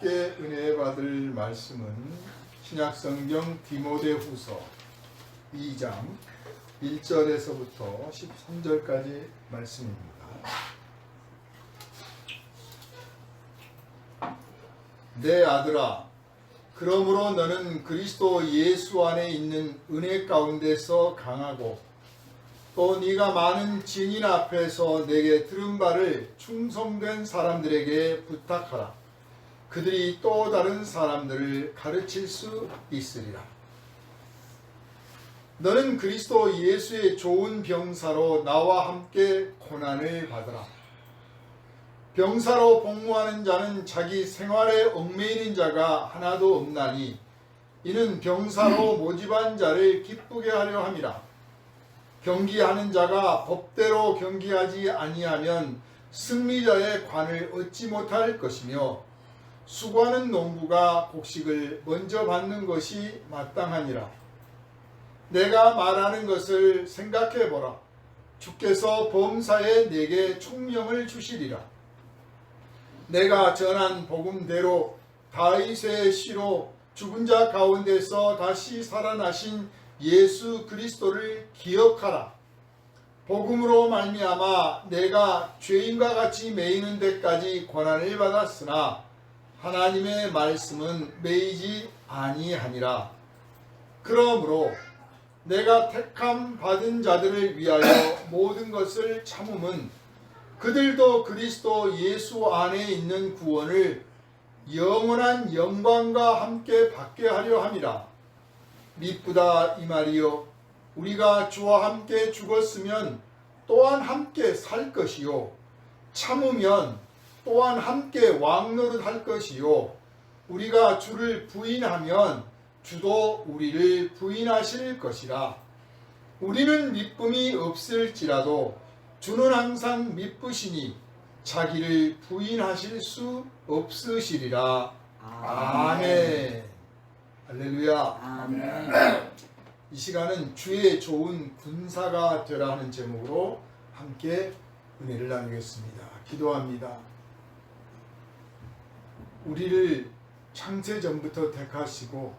함께 은혜 받을 말씀은 신약성경 디모데후서 2장 1절에서부터 13절까지 말씀입니다. 내 아들아, 그러므로 너는 그리스도 예수 안에 있는 은혜 가운데서 강하고 또 네가 많은 증인 앞에서 내게 들은 바를 충성된 사람들에게 부탁하라. 그들이 또 다른 사람들을 가르칠 수 있으리라. 너는 그리스도 예수의 좋은 병사로 나와 함께 고난을 받으라. 병사로 복무하는 자는 자기 생활에 얽매이는 자가 하나도 없나니 이는 병사로 모집한 자를 기쁘게 하려 함이라. 경기하는 자가 법대로 경기하지 아니하면 승리자의 관을 얻지 못할 것이며 수고하는 농부가 곡식을 먼저 받는 것이 마땅하니라. 내가 말하는 것을 생각해 보라. 주께서 범사에 내게 총명을 주시리라. 내가 전한 복음대로 다윗의 씨로 죽은 자 가운데서 다시 살아나신 예수 그리스도를 기억하라. 복음으로 말미암아 내가 죄인과 같이 매이는 데까지 고난을 받았으나 하나님의 말씀은 매이지 아니하니라. 그러므로 내가 택함 받은 자들을 위하여 모든 것을 참음은 그들도 그리스도 예수 안에 있는 구원을 영원한 영광과 함께 받게 하려 함이라. 미쁘다 이 말이요, 우리가 주와 함께 죽었으면 또한 함께 살 것이요, 참으면 또한 함께 왕노릇 할 것이요, 우리가 주를 부인하면 주도 우리를 부인하실 것이라. 우리는 미쁨이 없을지라도 주는 항상 미쁘시니 자기를 부인하실 수 없으시리라. 아멘. 할렐루야. 아멘. 이 시간은 주의 좋은 군사가 되라 하는 제목으로 함께 은혜를 나누겠습니다. 기도합니다. 우리를 창세전부터 택하시고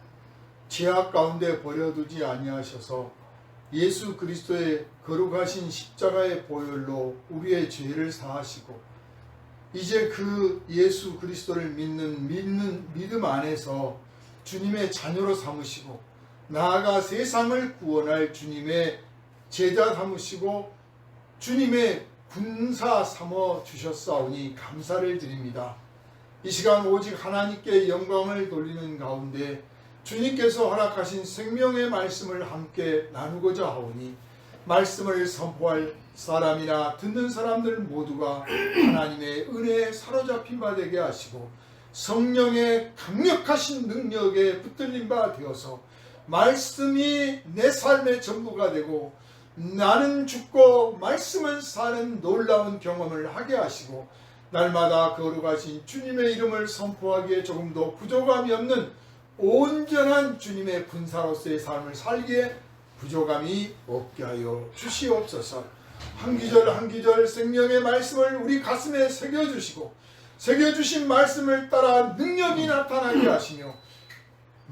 죄악 가운데 버려두지 아니하셔서 예수 그리스도의 거룩하신 십자가의 보혈로 우리의 죄를 사하시고 이제 그 예수 그리스도를 믿는 믿음 안에서 주님의 자녀로 삼으시고 나아가 세상을 구원할 주님의 제자 삼으시고 주님의 군사 삼어 주셨사오니 감사를 드립니다. 이 시간 오직 하나님께 영광을 돌리는 가운데 주님께서 허락하신 생명의 말씀을 함께 나누고자 하오니 말씀을 선포할 사람이나 듣는 사람들 모두가 하나님의 은혜에 사로잡힌 바 되게 하시고 성령의 강력하신 능력에 붙들린 바 되어서 말씀이 내 삶의 전부가 되고 나는 죽고 말씀은 사는 놀라운 경험을 하게 하시고 날마다 거룩하신 주님의 이름을 선포하기에 조금도 부족함이 없는 온전한 주님의 군사로서의 삶을 살기에 부족함이 없게 하여 주시옵소서. 한 기절 한 기절 생명의 말씀을 우리 가슴에 새겨주시고 새겨주신 말씀을 따라 능력이 나타나게 하시며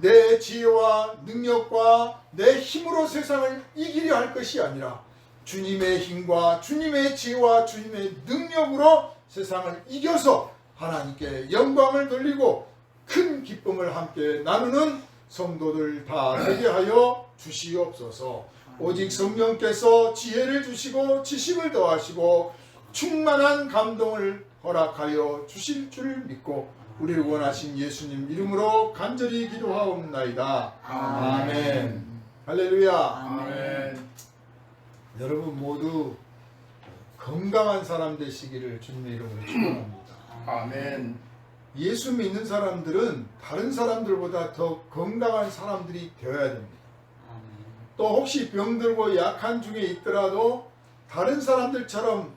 내 지혜와 능력과 내 힘으로 세상을 이기려 할 것이 아니라 주님의 힘과 주님의 지혜와 주님의 능력으로 세상을 이겨서 하나님께 영광을 돌리고 큰 기쁨을 함께 나누는 성도들 다 되게 하여 주시옵소서. 오직 성령께서 지혜를 주시고 지식을 더하시고 충만한 감동을 허락하여 주실 줄 믿고 우리를 원하신 예수님 이름으로 간절히 기도하옵나이다. 아멘. 할렐루야. 아멘. 여러분 모두 건강한 사람 되시기를 주님의 이름으로 축원합니다. 아멘. 예수 믿는 사람들은 다른 사람들보다 더 건강한 사람들이 되어야 됩니다. 또 혹시 병들고 약한 중에 있더라도 다른 사람들처럼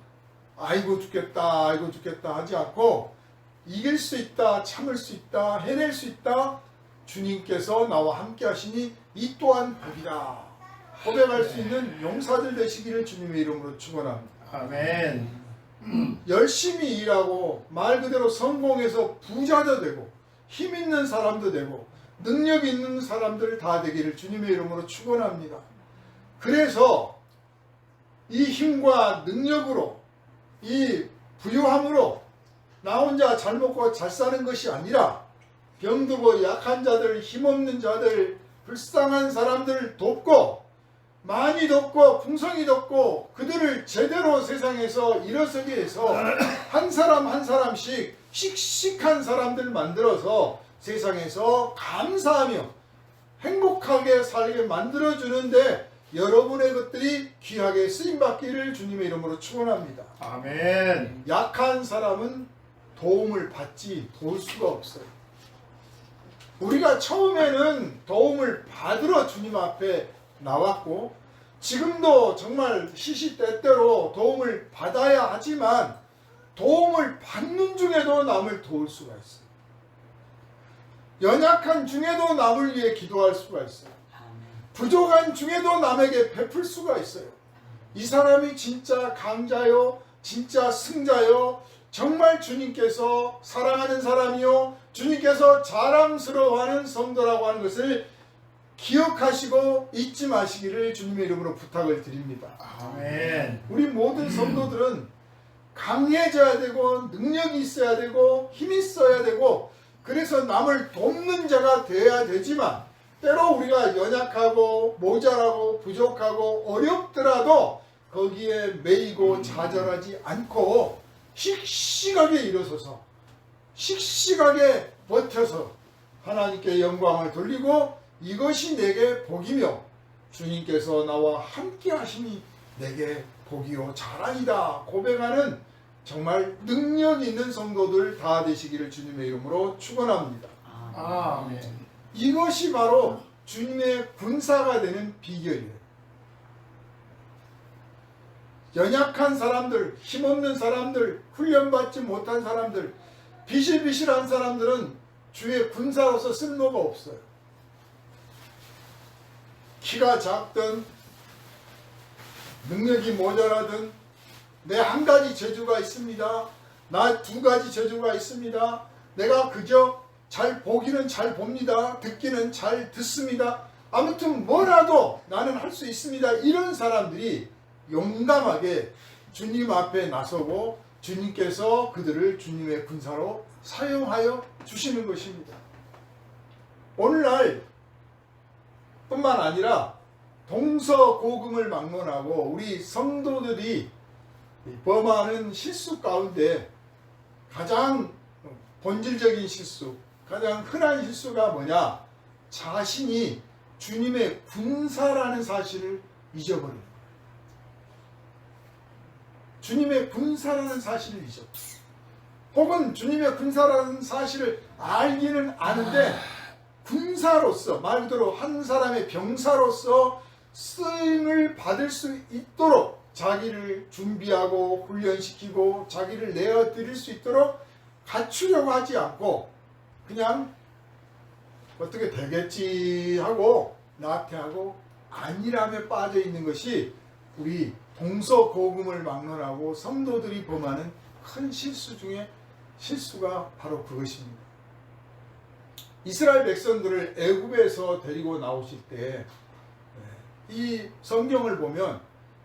아이고 죽겠다 하지 않고 이길 수 있다, 참을 수 있다, 해낼 수 있다, 주님께서 나와 함께 하시니 이 또한 복이다 고백할 수 있는 용사들 되시기를 주님의 이름으로 축원합니다. 아멘. 열심히 일하고 말 그대로 성공해서 부자도 되고 힘 있는 사람도 되고 능력 있는 사람들 다 되기를 주님의 이름으로 축원합니다. 그래서 이 힘과 능력으로 이 부유함으로 나 혼자 잘 먹고 잘 사는 것이 아니라 병들고 약한 자들, 힘없는 자들, 불쌍한 사람들 돕고 많이 돕고 풍성히 돕고 그들을 제대로 세상에서 일어서게 해서 한 사람 한 사람씩 씩씩한 사람들 만들어서 세상에서 감사하며 행복하게 살게 만들어주는데 여러분의 것들이 귀하게 쓰임받기를 주님의 이름으로 축원합니다. 아멘. 약한 사람은 도움을 받지 도울 수가 없어요. 우리가 처음에는 도움을 받으러 주님 앞에 나왔고 지금도 정말 시시때때로 도움을 받아야 하지만 도움을 받는 중에도 남을 도울 수가 있어요. 연약한 중에도 남을 위해 기도할 수가 있어요. 부족한 중에도 남에게 베풀 수가 있어요. 이 사람이 진짜 강자요, 진짜 승자요, 정말 주님께서 사랑하는 사람이요, 주님께서 자랑스러워하는 성도라고 하는 것을 기억하시고 잊지 마시기를 주님의 이름으로 부탁을 드립니다. 아멘. 우리 모든 성도들은 강해져야 되고 능력이 있어야 되고 힘이 있어야 되고 그래서 남을 돕는 자가 되어야 되지만 때로 우리가 연약하고 모자라고 부족하고 어렵더라도 거기에 매이고 좌절하지 않고 씩씩하게 일어서서 씩씩하게 버텨서 하나님께 영광을 돌리고 이것이 내게 복이며 주님께서 나와 함께 하심이 내게 복이요 자랑이다 고백하는 정말 능력 있는 성도들 다 되시기를 주님의 이름으로 축원합니다. 아멘. 이것이 바로 주님의 군사가 되는 비결이에요. 연약한 사람들, 힘없는 사람들, 훈련받지 못한 사람들, 비실비실한 사람들은 주의 군사로서 쓸모가 없어요. 키가 작든 능력이 모자라든 내 한 가지 재주가 있습니다. 나 두 가지 재주가 있습니다. 내가 그저 잘 보기는 잘 봅니다. 듣기는 잘 듣습니다. 아무튼 뭐라도 나는 할 수 있습니다. 이런 사람들이 용감하게 주님 앞에 나서고 주님께서 그들을 주님의 군사로 사용하여 주시는 것입니다. 오늘날 뿐만 아니라 동서고금을 막론하고 우리 성도들이 범하는 실수 가운데 가장 본질적인 실수, 가장 흔한 실수가 뭐냐? 자신이 주님의 군사라는 사실을 잊어버리는 거예요. 주님의 군사라는 사실을 잊어버려요. 혹은 주님의 군사라는 사실을 알기는 아는데 군사로서 말 그대로 한 사람의 병사로서 쓰임을 받을 수 있도록 자기를 준비하고 훈련시키고 자기를 내어드릴 수 있도록 갖추려고 하지 않고 그냥 어떻게 되겠지 하고 나태하고 안일함에 빠져 있는 것이 우리 동서고금을 막론하고 성도들이 범하는 큰 실수 중에 실수가 바로 그것입니다. 이스라엘 백성들을 애굽에서 데리고 나오실 때 이 성경을 보면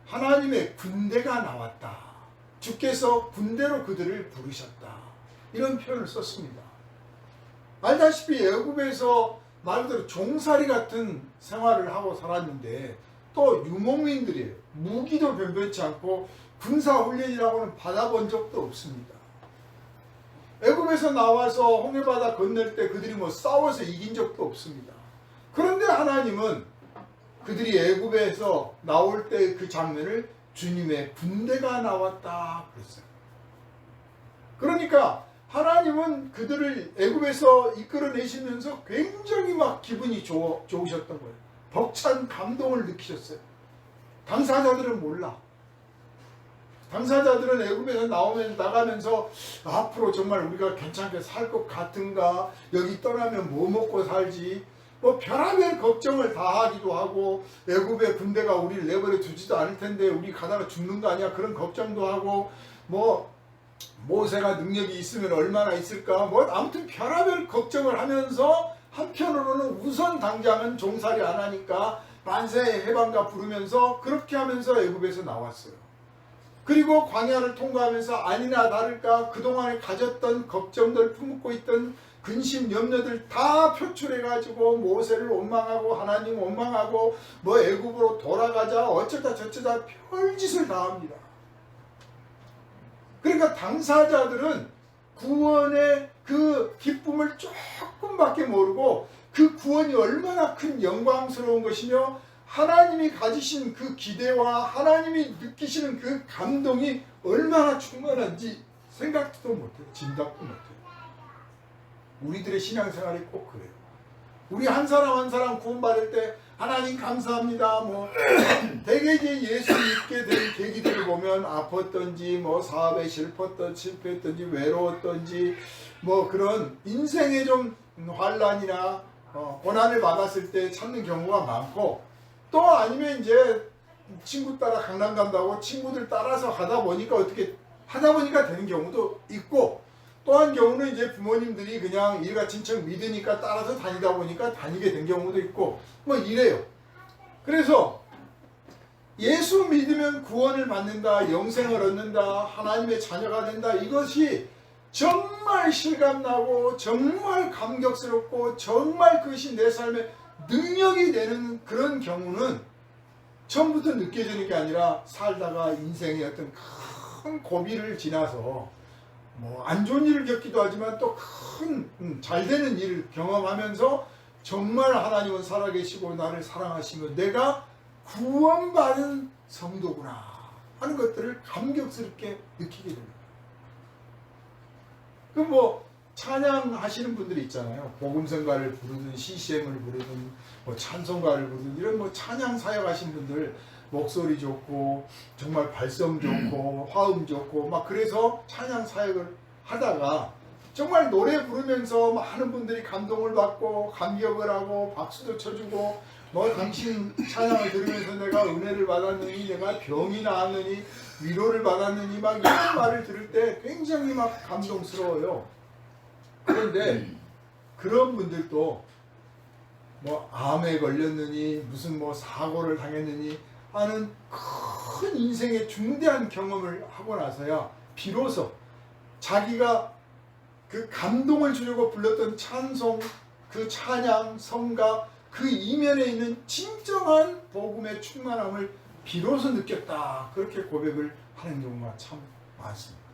하나님의 군대가 나왔다. 주께서 군대로 그들을 부르셨다. 이런 표현을 썼습니다. 알다시피 애굽에서 말 그대로 종살이 같은 생활을 하고 살았는데 또 유목민들이에요. 무기도 변변치 않고 군사훈련이라고는 받아본 적도 없습니다. 애굽에서 나와서 홍해바다 건널 때 그들이 뭐 싸워서 이긴 적도 없습니다. 그런데 하나님은 그들이 애굽에서 나올 때 그 장면을 주님의 군대가 나왔다 그랬어요. 그러니까 하나님은 그들을 애굽에서 이끌어내시면서 굉장히 막 기분이 좋으셨던 거예요. 벅찬 감동을 느끼셨어요. 당사자들은 몰라. 당사자들은 애굽에서 나가면서 앞으로 정말 우리가 괜찮게 살 것 같은가, 여기 떠나면 뭐 먹고 살지, 뭐 별의별 걱정을 다 하기도 하고, 애굽의 군대가 우리를 내버려 두지도 않을 텐데 우리 가다가 죽는 거 아니야, 그런 걱정도 하고, 뭐 모세가 능력이 있으면 얼마나 있을까? 뭐 아무튼 별하별 걱정을 하면서 한편으로는 우선 당장은 종살이 안 하니까 만세 해방가 부르면서 그렇게 하면서 애굽에서 나왔어요. 그리고 광야를 통과하면서 아니나 다를까 그동안에 가졌던 걱정들, 품고 있던 근심, 염려들 다 표출해가지고 모세를 원망하고 하나님 원망하고 뭐 애굽으로 돌아가자 어쩌다 저쩌다 별짓을 다 합니다. 그러니까 당사자들은 구원의 그 기쁨을 조금밖에 모르고 그 구원이 얼마나 큰 영광스러운 것이며 하나님이 가지신 그 기대와 하나님이 느끼시는 그 감동이 얼마나 충만한지 생각도 못해요. 짐작도 못해요. 우리들의 신앙생활이 꼭 그래요. 우리 한 사람 한 사람 구원받을 때 하나님 감사합니다. 뭐 대개 이제 예수 믿게 된 계기들을 보면 아팠던지 뭐 사업에 실패했던지 외로웠던지 뭐 그런 인생에 좀 환난이나 고난을 받았을 때 찾는 경우가 많고 또 아니면 이제 친구 따라 강남 간다고 친구들 따라서 하다 보니까 어떻게 하다 보니까 되는 경우도 있고 또 한 경우는 이제 부모님들이 그냥 일가친척 믿으니까 따라서 다니다 보니까 다니게 된 경우도 있고 뭐 이래요. 그래서 예수 믿으면 구원을 받는다, 영생을 얻는다, 하나님의 자녀가 된다, 이것이 정말 실감나고 정말 감격스럽고 정말 그것이 내 삶의 능력이 되는 그런 경우는 처음부터 느껴지는 게 아니라 살다가 인생의 어떤 큰 고비를 지나서 뭐 안 좋은 일을 겪기도 하지만 또 큰 잘 되는 일을 경험하면서 정말 하나님은 살아계시고 나를 사랑하시며 내가 구원받은 성도구나 하는 것들을 감격스럽게 느끼게 됩니다. 그 뭐 찬양하시는 분들이 있잖아요. 복음성가를 부르든 CCM을 부르든 뭐 찬송가를 부르든 이런 뭐 찬양 사역하신 분들 목소리 좋고 정말 발성 좋고 화음 좋고 막 그래서 찬양 사역을 하다가 정말 노래 부르면서 많은 분들이 감동을 받고 감격을 하고 박수도 쳐주고 뭐 당신 찬양을 들으면서 내가 은혜를 받았느니 내가 병이 나았느니 위로를 받았느니 막 이런 말을 들을 때 굉장히 막 감동스러워요. 그런데 그런 분들도 뭐 암에 걸렸느니 무슨 뭐 사고를 당했느니 하는 큰 인생의 중대한 경험을 하고 나서야 비로소 자기가 그 감동을 주려고 불렀던 찬송, 그 찬양, 성가 그 이면에 있는 진정한 복음의 충만함을 비로소 느꼈다. 그렇게 고백을 하는 경우가 참 많습니다.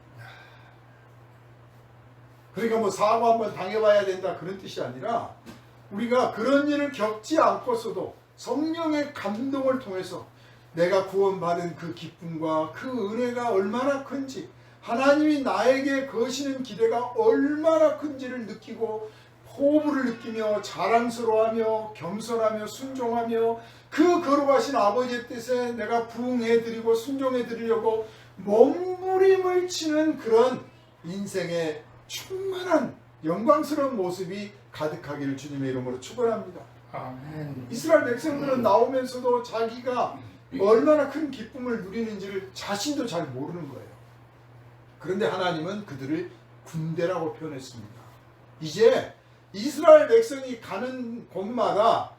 그러니까 뭐 사고 한번 당해봐야 된다 그런 뜻이 아니라 우리가 그런 일을 겪지 않고서도 성령의 감동을 통해서 내가 구원받은 그 기쁨과 그 은혜가 얼마나 큰지 하나님이 나에게 거시는 기대가 얼마나 큰지를 느끼고 호흡을 느끼며 자랑스러워하며 겸손하며 순종하며 그 거룩하신 아버지의 뜻에 내가 부응해드리고 순종해드리려고 몸부림을 치는 그런 인생의 충만한 영광스러운 모습이 가득하기를 주님의 이름으로 축원합니다. 아멘. 이스라엘 백성들은 나오면서도 자기가 얼마나 큰 기쁨을 누리는지를 자신도 잘 모르는 거예요. 그런데 하나님은 그들을 군대라고 표현했습니다. 이제 이스라엘 백성이 가는 곳마다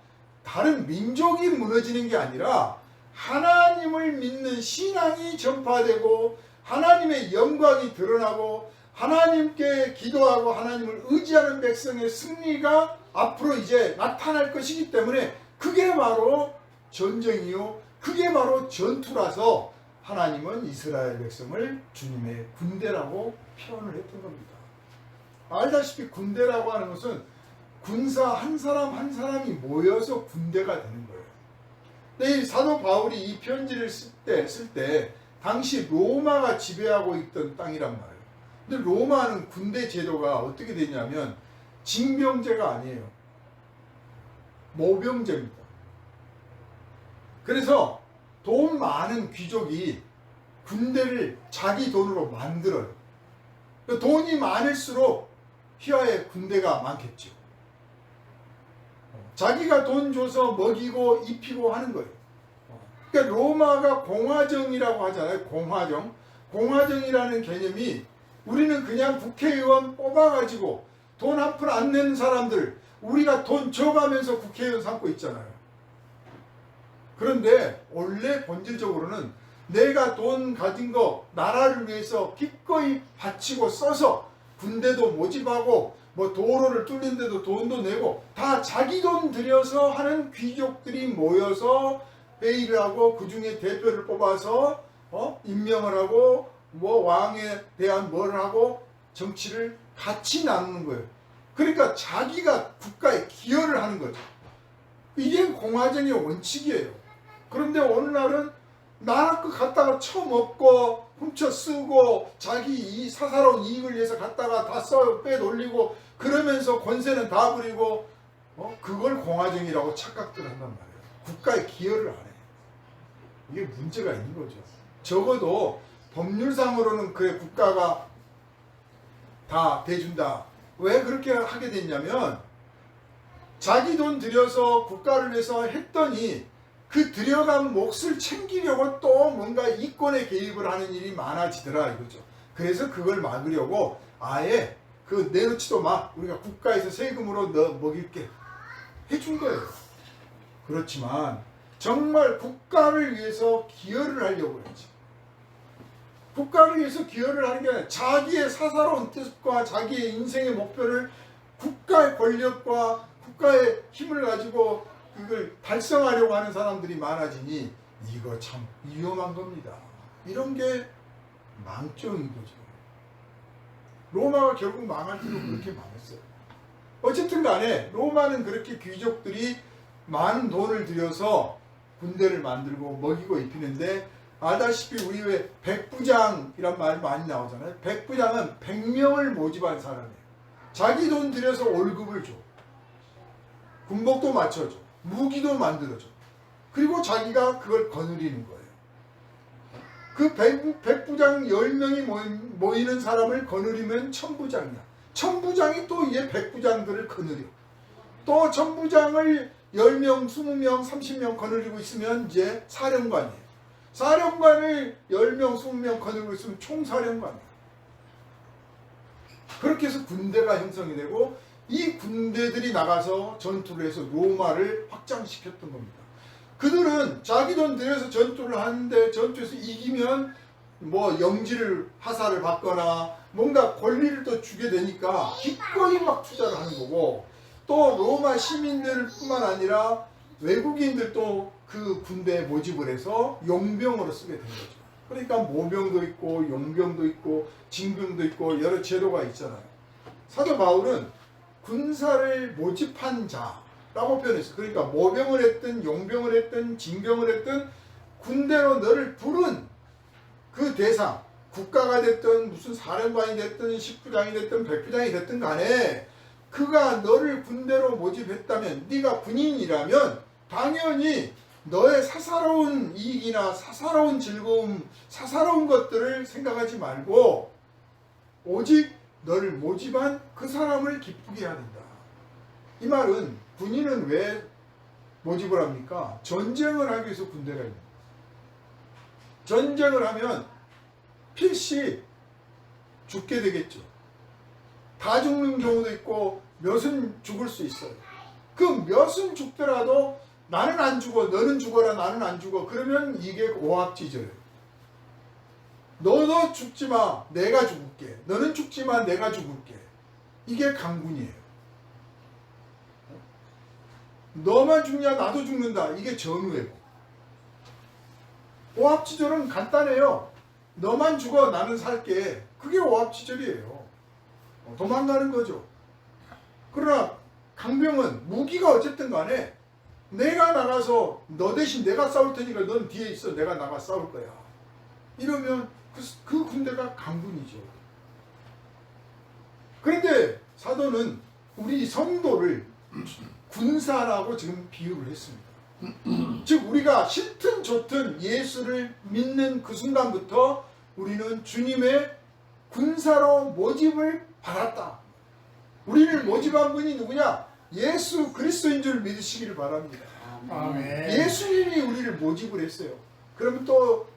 다른 민족이 무너지는 게 아니라 하나님을 믿는 신앙이 전파되고 하나님의 영광이 드러나고 하나님께 기도하고 하나님을 의지하는 백성의 승리가 앞으로 이제 나타날 것이기 때문에 그게 바로 전쟁이요 그게 바로 전투라서 하나님은 이스라엘 백성을 주님의 군대라고 표현을 했던 겁니다. 알다시피 군대라고 하는 것은 군사 한 사람 한 사람이 모여서 군대가 되는 거예요. 근데 이 사도 바울이 이 편지를 쓸 때 당시 로마가 지배하고 있던 땅이란 말이에요. 근데 로마는 군대 제도가 어떻게 되냐면 징병제가 아니에요. 모병제입니다. 그래서 돈 많은 귀족이 군대를 자기 돈으로 만들어요. 돈이 많을수록 휘하에 군대가 많겠죠. 자기가 돈 줘서 먹이고 입히고 하는 거예요. 그러니까 로마가 공화정이라고 하잖아요. 공화정. 공화정이라는 개념이 우리는 그냥 국회의원 뽑아가지고 돈 한 푼 안 내는 사람들 우리가 돈 줘가면서 국회의원 삼고 있잖아요. 그런데 원래 본질적으로는 내가 돈 가진 거 나라를 위해서 기꺼이 바치고 써서 군대도 모집하고 뭐 도로를 뚫는데도 돈도 내고 다 자기 돈 들여서 하는 귀족들이 모여서 회의를 하고 그 중에 대표를 뽑아서 임명을 하고 뭐 왕에 대한 뭘 하고 정치를 같이 나누는 거예요. 그러니까 자기가 국가에 기여를 하는 거죠. 이게 공화정의 원칙이에요. 그런데 오늘날은 나라 거 갖다가 처먹고 훔쳐 쓰고 자기 이 사사로운 이익을 위해서 갖다가 다 빼돌리고 그러면서 권세는 다 부리고 그걸 공화정이라고 착각들 한단 말이에요. 국가에 기여를 안 해요. 이게 문제가 있는 거죠. 적어도 법률상으로는 그래 국가가 다 대준다. 왜 그렇게 하게 됐냐면 자기 돈 들여서 국가를 위해서 했더니 그 들여간 몫을 챙기려고 또 뭔가 이권에 개입을 하는 일이 많아지더라 이거죠. 그래서 그걸 막으려고 아예 그 내놓지도 마. 우리가 국가에서 세금으로 너 먹일게 해준 거예요. 그렇지만 정말 국가를 위해서 기여를 하려고 했지. 국가를 위해서 기여를 하는 게 아니라 자기의 사사로운 뜻과 자기의 인생의 목표를 국가의 권력과 국가의 힘을 가지고 이걸 달성하려고 하는 사람들이 많아지니 이거 참 위험한 겁니다. 이런 게 망정인 거죠. 로마가 결국 망할 때도 그렇게 망했어요. 어쨌든 간에 로마는 그렇게 귀족들이 많은 돈을 들여서 군대를 만들고 먹이고 입히는데 알다시피 우리 왜 백부장이란 말 많이 나오잖아요. 백부장은 100명을 모집한 사람이에요. 자기 돈 들여서 월급을 줘. 군복도 맞춰줘. 무기도 만들어줘. 그리고 자기가 그걸 거느리는 거예요. 그 백부장 10명이 모이는 사람을 거느리면 천부장이야. 천부장이 또 이제 백부장들을 거느려. 또 천부장을 10명, 20명, 30명 거느리고 있으면 이제 사령관이에요. 사령관을 10명, 20명 거느리고 있으면 총사령관이에요. 그렇게 해서 군대가 형성이 되고 이 군대들이 나가서 전투를 해서 로마를 확장시켰던 겁니다. 그들은 자기 돈 들여서 전투를 하는데 전투에서 이기면 뭐 영지를 하사를 받거나 뭔가 권리를 또 주게 되니까 기꺼이 막 투자를 하는 거고 또 로마 시민들 뿐만 아니라 외국인들도 그 군대에 모집을 해서 용병으로 쓰게 된 거죠. 그러니까 모병도 있고 용병도 있고 징병도 있고 여러 제도가 있잖아요. 사도 바울은 군사를 모집한 자라고 표현했어요. 그러니까 모병을 했든 용병을 했든 징병을 했든 군대로 너를 부른 그 대상, 국가가 됐든 무슨 사령관이 됐든 십부장이 됐든 백부장이 됐든 간에 그가 너를 군대로 모집했다면 네가 군인이라면 당연히 너의 사사로운 이익이나 사사로운 즐거움, 사사로운 것들을 생각하지 말고 오직 너를 모집한 그 사람을 기쁘게 해야 된다. 이 말은 군인은 왜 모집을 합니까? 전쟁을 하기 위해서 군대가 있는 거예요. 전쟁을 하면 필시 죽게 되겠죠. 다 죽는 경우도 있고 몇은 죽을 수 있어요. 그 몇은 죽더라도 나는 안 죽어, 너는 죽어라, 나는 안 죽어. 그러면 이게 오합지졸이에요. 너도 죽지 마, 내가 죽을게. 너는 죽지 마, 내가 죽을게. 이게 강군이에요. 너만 죽냐, 나도 죽는다. 이게 전우예요. 오합지졸은 간단해요. 너만 죽어, 나는 살게. 그게 오합지졸이에요. 도망가는 거죠. 그러나 강병은 무기가 어쨌든 간에 내가 나가서 너 대신 내가 싸울 테니까 넌 뒤에 있어. 내가 나가 싸울 거야. 이러면 그 군대가 강군이죠. 그런데 사도는 우리 성도를 군사라고 지금 비유를 했습니다. 즉 우리가 싫든 좋든 예수를 믿는 그 순간부터 우리는 주님의 군사로 모집을 받았다. 우리를 모집한 분이 누구냐? 예수 그리스도인 줄 믿으시기를 바랍니다. 아멘. 예수님이 우리를 모집을 했어요. 그러면 또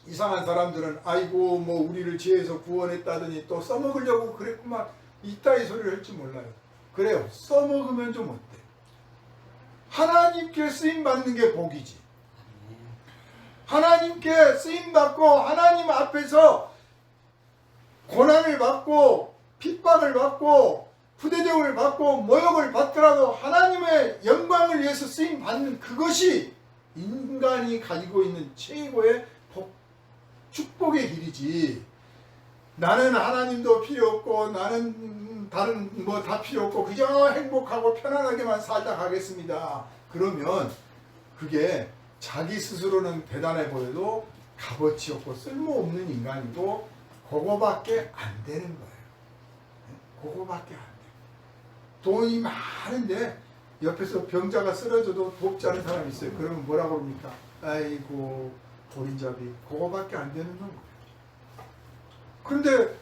이상한 사람들은 아이고 뭐 우리를 죄에서 구원했다더니 또 써먹으려고 그랬구만, 이따위 소리를 할지 몰라요. 그래요. 써먹으면 좀 어때? 하나님께 쓰임받는 게 복이지. 하나님께 쓰임받고 하나님 앞에서 고난을 받고 핍박을 받고 부대접을 받고 모욕을 받더라도 하나님의 영광을 위해서 쓰임받는 그것이 인간이 가지고 있는 최고의 축복의 길이지. 나는 하나님도 필요 없고 나는 다른 뭐 다 필요 없고 그저 행복하고 편안하게만 살다 가겠습니다. 그러면 그게 자기 스스로는 대단해 보여도 값어치 없고 쓸모없는 인간이고 그거밖에 안 되는 거예요. 그거밖에 안 돼. 돈이 많은데 옆에서 병자가 쓰러져도 돕지 않은 사람이 있어요. 그러면 뭐라고 그럽니까? 아이고 보린잡이. 그거밖에 안 되는 거예요. 그런데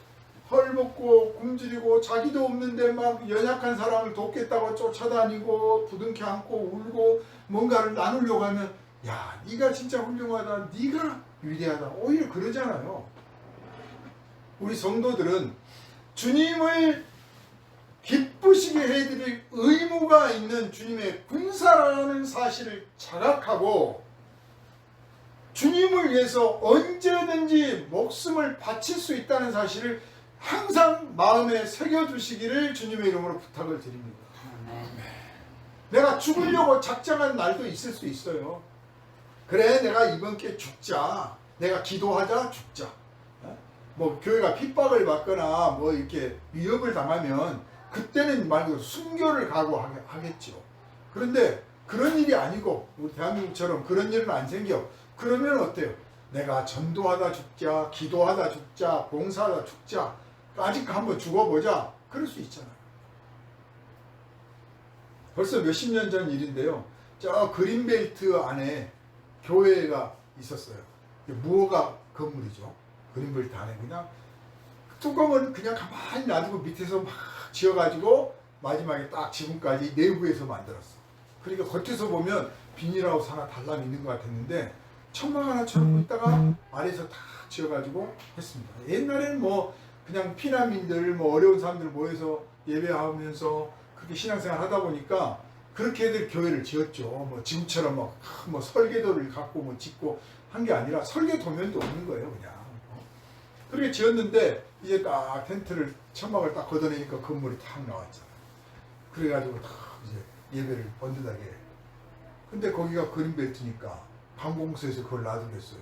헐벗고 굶주리고 자기도 없는데 막 연약한 사람을 돕겠다고 쫓아다니고 부둥켜 안고 울고 뭔가를 나누려고 하면 야, 네가 진짜 훌륭하다, 네가 위대하다, 오히려 그러잖아요. 우리 성도들은 주님을 기쁘시게 해드릴 의무가 있는 주님의 군사라는 사실을 자각하고 주님을 위해서 언제든지 목숨을 바칠 수 있다는 사실을 항상 마음에 새겨두시기를 주님의 이름으로 부탁을 드립니다. 내가 죽으려고 작정한 날도 있을 수 있어요. 그래, 내가 이번 기회에 죽자, 내가 기도하자 죽자. 뭐 교회가 핍박을 받거나 뭐 이렇게 위협을 당하면 그때는 말 그대로 순교를 각오하겠죠. 그런데 그런 일이 아니고 우리 대한민국처럼 그런 일은 안 생겨. 그러면 어때요? 내가 전도하다 죽자, 기도하다 죽자, 봉사하다 죽자, 아직 한번 죽어보자, 그럴 수 있잖아요. 벌써 몇십 년 전 일인데요. 저 그린벨트 안에 교회가 있었어요. 무허가 건물이죠. 그린벨트 안에 그냥 뚜껑을 그냥 가만히 놔두고 밑에서 막 지어가지고 마지막에 딱 지붕까지 내부에서 만들었어. 그러니까 겉에서 보면 비닐하우스 하나 달랑 있는 것 같았는데 천막 하나 쳐놓고 있다가 아래에서 다 지어가지고 했습니다. 옛날에는 뭐 그냥 피난민들 뭐 어려운 사람들 모여서 예배하면서 그렇게 신앙생활 하다 보니까 그렇게들 교회를 지었죠. 뭐 지금처럼 뭐 설계도를 갖고 뭐 짓고 한 게 아니라 설계 도면도 없는 거예요, 그냥. 그렇게 지었는데 이제 딱 텐트를 천막을 딱 걷어내니까 건물이 탁 나왔잖아요. 그래가지고 딱 이제 예배를 번듯하게 해. 근데 거기가 그린벨트니까 관공서에서 그걸 놔두겠어요.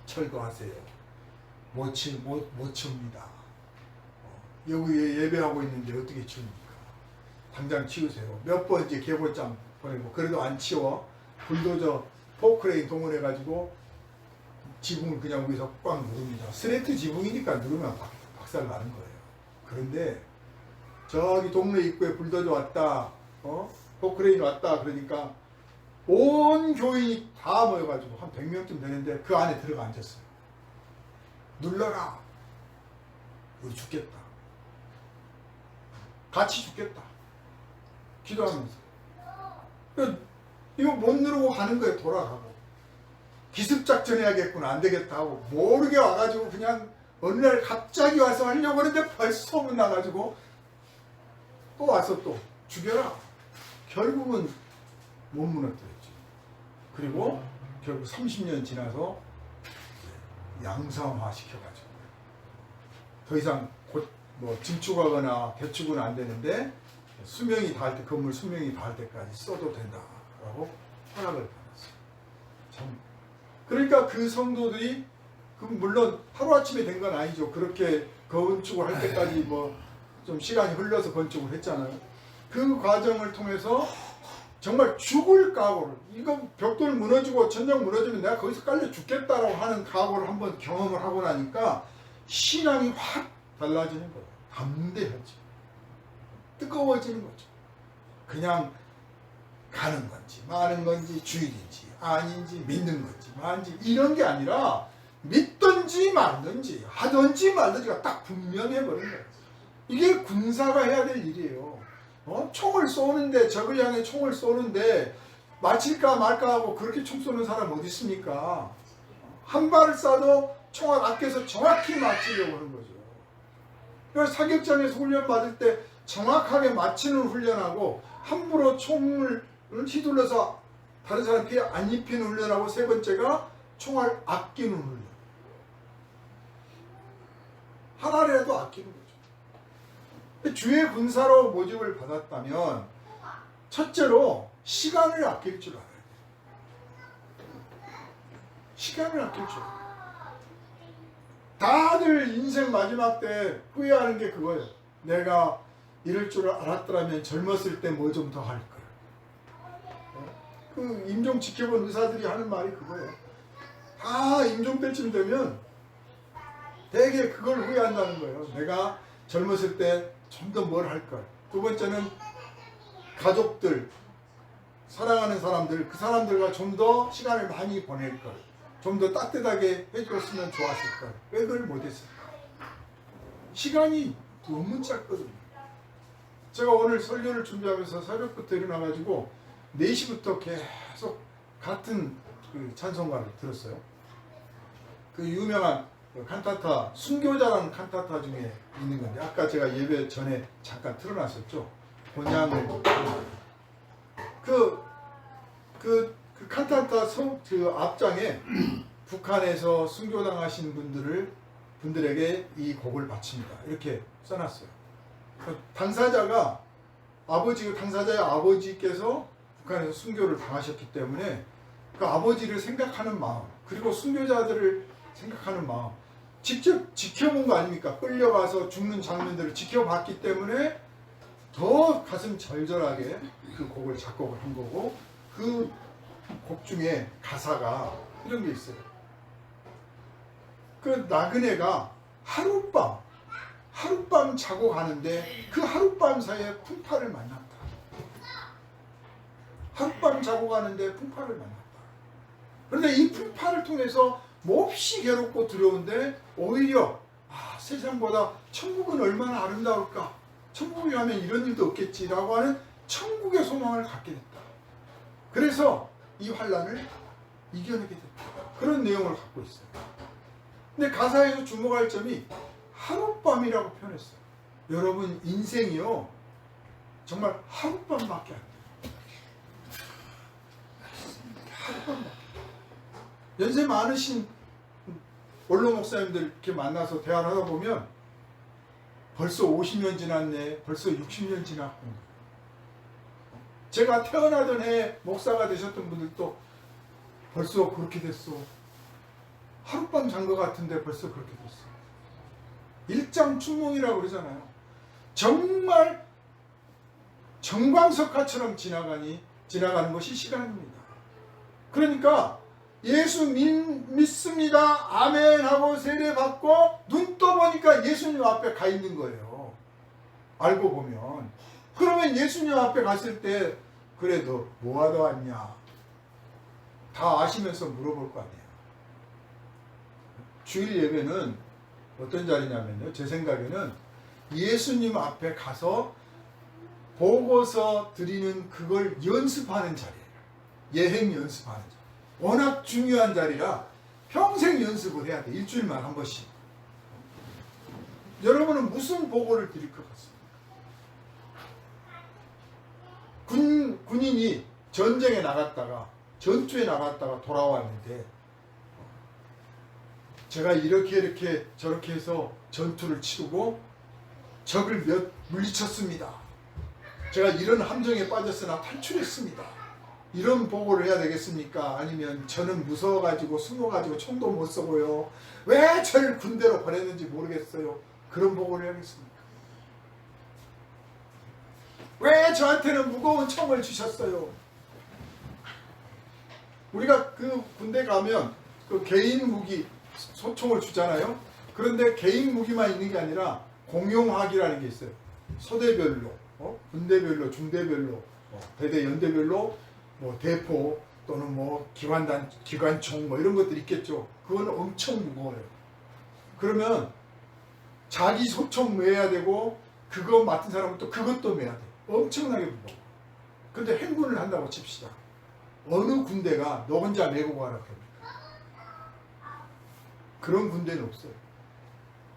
철거하세요. 못 치웁니다. 여기에 예배하고 있는데 어떻게 치웁니까? 당장 치우세요. 몇 번 이제 계보장 보내고 그래도 안 치워. 불도저 포크레인 동원해가지고 지붕을 그냥 위에서 꽉 누릅니다. 스레트 지붕이니까 누르면 박살 나는 거예요. 그런데 저기 동네 입구에 불도저 왔다, 포크레인 왔다 그러니까 온 교인이 다 모여가지고 한 100명쯤 되는데 그 안에 들어가 앉았어요. 눌러라. 우리 죽겠다. 같이 죽겠다. 기도하면서. 이거 못 누르고 가는 거예요. 돌아가고. 기습작전 해야겠구나. 안 되겠다 하고 모르게 와가지고 그냥 어느 날 갑자기 와서 하려고 하는데 벌써 소문 나가지고 또 와서 또 죽여라. 결국은 못 무너뜨렸죠. 그리고 결국 30년 지나서 양성화 시켜가지고 더 이상 곧 뭐 증축하거나 개축은 안 되는데 수명이 닿을 때, 건물 수명이 닿을 때까지 써도 된다라고 허락을 받았어요. 참. 그러니까 그 성도들이 물론 하루아침에 된 건 아니죠. 그렇게 건축을 할 때까지 뭐 좀 시간이 흘러서 건축을 했잖아요. 그 과정을 통해서 정말 죽을 각오를, 이거 벽돌 무너지고 천장 무너지면 내가 거기서 깔려 죽겠다라고 하는 각오를 한번 경험을 하고 나니까 신앙이 확 달라지는 거예요. 담대해지, 뜨거워지는 거죠. 그냥 가는 건지 마는 건지 주일인지 아닌지 믿는 건지 마는지 이런 게 아니라 믿든지 말든지 하든지 말든지가 딱 분명해버린 거예요. 이게 군사가 해야 될 일이에요. 총을 쏘는데, 적을 향해 총을 쏘는데 맞힐까 말까 하고 그렇게 총 쏘는 사람 어디 있습니까? 한 발을 쏴도 총알 아껴서 정확히 맞추려고 하는 거죠. 그래서 사격장에서 훈련 받을 때 정확하게 맞추는 훈련하고 함부로 총을 휘둘러서 다른 사람 피해 안 입히는 훈련하고, 세 번째가 총알 아끼는 훈련. 하나라도 아끼는 거죠. 주의 군사로 모집을 받았다면 첫째로 시간을 아낄 줄 알아야 돼요. 시간을 아낄 줄 알아요. 다들 인생 마지막 때 후회하는 게 그거예요. 내가 이럴 줄 알았더라면 젊었을 때 뭐 좀 더 할 걸. 그 임종 지켜본 의사들이 하는 말이 그거예요. 다 임종 때쯤 되면 되게 그걸 후회한다는 거예요. 내가 젊었을 때 좀 더 뭘 할 걸. 두 번째는 가족들, 사랑하는 사람들, 그 사람들과 좀 더 시간을 많이 보낼 걸. 좀 더 따뜻하게 해줬으면 좋았을 걸. 왜 그걸 못했을까? 시간이 너무 짧거든요. 제가 오늘 설교를 준비하면서 새벽부터 일어나가지고 4시부터 계속 같은 그 찬송가를 들었어요. 그 유명한 칸타타, 순교자라는 칸타타 중에 있는 건데, 아까 제가 예배 전에 잠깐 틀어놨었죠. 본향을 그 칸타타 그 앞장에 북한에서 순교당하신 분들에게 이 곡을 바칩니다. 이렇게 써놨어요. 당사자가 당사자의 아버지께서 북한에서 순교를 당하셨기 때문에 그 아버지를 생각하는 마음, 그리고 순교자들을 생각하는 마음, 직접 지켜본 거 아닙니까? 끌려가서 죽는 장면들을 지켜봤기 때문에 더 가슴 절절하게 그 곡을 작곡을 한 거고, 그 곡 중에 가사가 이런 게 있어요. 그 나그네가 하룻밤 자고 가는데 그 하룻밤 사이에 풍파를 만났다. 하룻밤 자고 가는데 풍파를 만났다. 그런데 이 풍파를 통해서 몹시 괴롭고 두려운데 오히려 세상보다 천국은 얼마나 아름다울까, 천국에 가면 이런 일도 없겠지라고 하는 천국의 소망을 갖게 됐다. 그래서 이 환난을 이겨내게 됐다. 그런 내용을 갖고 있어요. 근데 가사에서 주목할 점이 하룻밤이라고 표현했어요. 여러분, 인생이요 정말 하룻밤밖에 안 돼요. 하룻밤밖에. 연세 많으신 원로 목사님들 이렇게 만나서 대화를 하다 보면 벌써 50년 지났네, 벌써 60년 지났고, 제가 태어나던 해 목사가 되셨던 분들도 벌써 그렇게 됐어. 하룻밤 잔 것 같은데 벌써 그렇게 됐어. 일장춘몽이라고 그러잖아요. 정말 정광석화처럼 지나가는 것이 시간입니다. 그러니까 예수 믿습니다, 아멘 하고 세례 받고 눈 떠보니까 예수님 앞에 가 있는 거예요. 알고 보면. 그러면 예수님 앞에 갔을 때, 그래 너 뭐하러 왔냐, 다 아시면서 물어볼 거 아니에요. 주일 예배는 어떤 자리냐면요, 제 생각에는 예수님 앞에 가서 보고서 드리는 그걸 연습하는 자리예요. 예행 연습하는 자리. 워낙 중요한 자리라 평생 연습을 해야 돼. 일주일만 한 번씩. 여러분은 무슨 보고를 드릴 것 같습니까? 군인이 전쟁에 나갔다가, 전투에 나갔다가 돌아왔는데, 제가 이렇게 저렇게 해서 전투를 치르고 적을 물리쳤습니다. 제가 이런 함정에 빠졌으나 탈출했습니다. 이런 보고를 해야 되겠습니까? 아니면 저는 무서워가지고 숨어가지고 총도 못 쏘고요, 왜 저를 군대로 보냈는지 모르겠어요, 그런 보고를 해야겠습니까? 왜 저한테는 무거운 총을 주셨어요? 우리가 그 군대 가면 그 개인 무기 소총을 주잖아요. 그런데 개인 무기만 있는 게 아니라 공용화기라는 게 있어요. 소대별로, 분대별로, 중대별로, 대대 연대별로, 대포 또는 기관총 이런 것들이 있겠죠. 그건 엄청 무거워요. 그러면 자기 소총 매야 되고, 그거 맡은 사람은 또 그것도 매야 돼. 엄청나게 무거워. 근데 행군을 한다고 칩시다. 어느 군대가 너 혼자 메고 가라 그럽니까? 그런 군대는 없어요.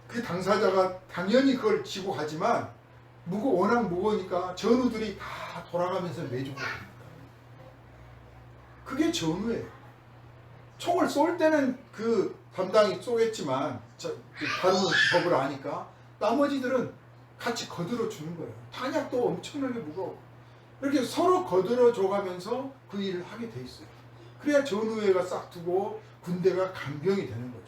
그 당사자가 당연히 그걸 지고 가지만 워낙 무거우니까 전우들이 다 돌아가면서 내주고 갑니다. 그게 전우예요. 총을 쏠 때는 그 담당이 쏘겠지만 다른 법을 아니까 나머지들은 같이 거들어 주는 거예요. 탄약도 엄청나게 무거워. 이렇게 서로 거들어 줘가면서 그 일을 하게 돼 있어요. 그래야 전우회가 싹트고 군대가 강병이 되는 거죠.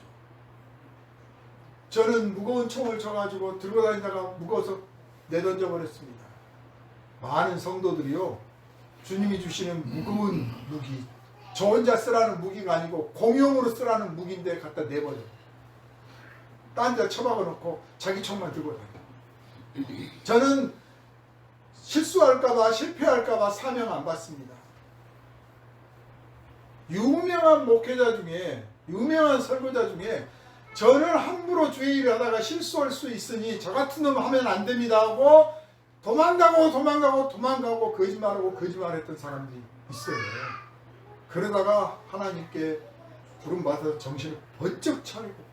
저는 무거운 총을 쳐가지고 들고 다니다가 무거워서 내던져 버렸습니다. 많은 성도들이요, 주님이 주시는 무거운 무기, 저 혼자 쓰라는 무기가 아니고 공용으로 쓰라는 무기인데 갖다 내버려. 딴 데 처박아 놓고 자기 총만 들고 다녀. 저는 실수할까봐 실패할까봐 사명 안 받습니다. 유명한 목회자 중에, 유명한 설교자 중에 저는 함부로 주의를 하다가 실수할 수 있으니 저 같은 놈 하면 안 됩니다 하고 도망가고 거짓말하고 거짓말했던 사람들이 있어요. 그러다가 하나님께 부름받아서 정신을 번쩍 차리고,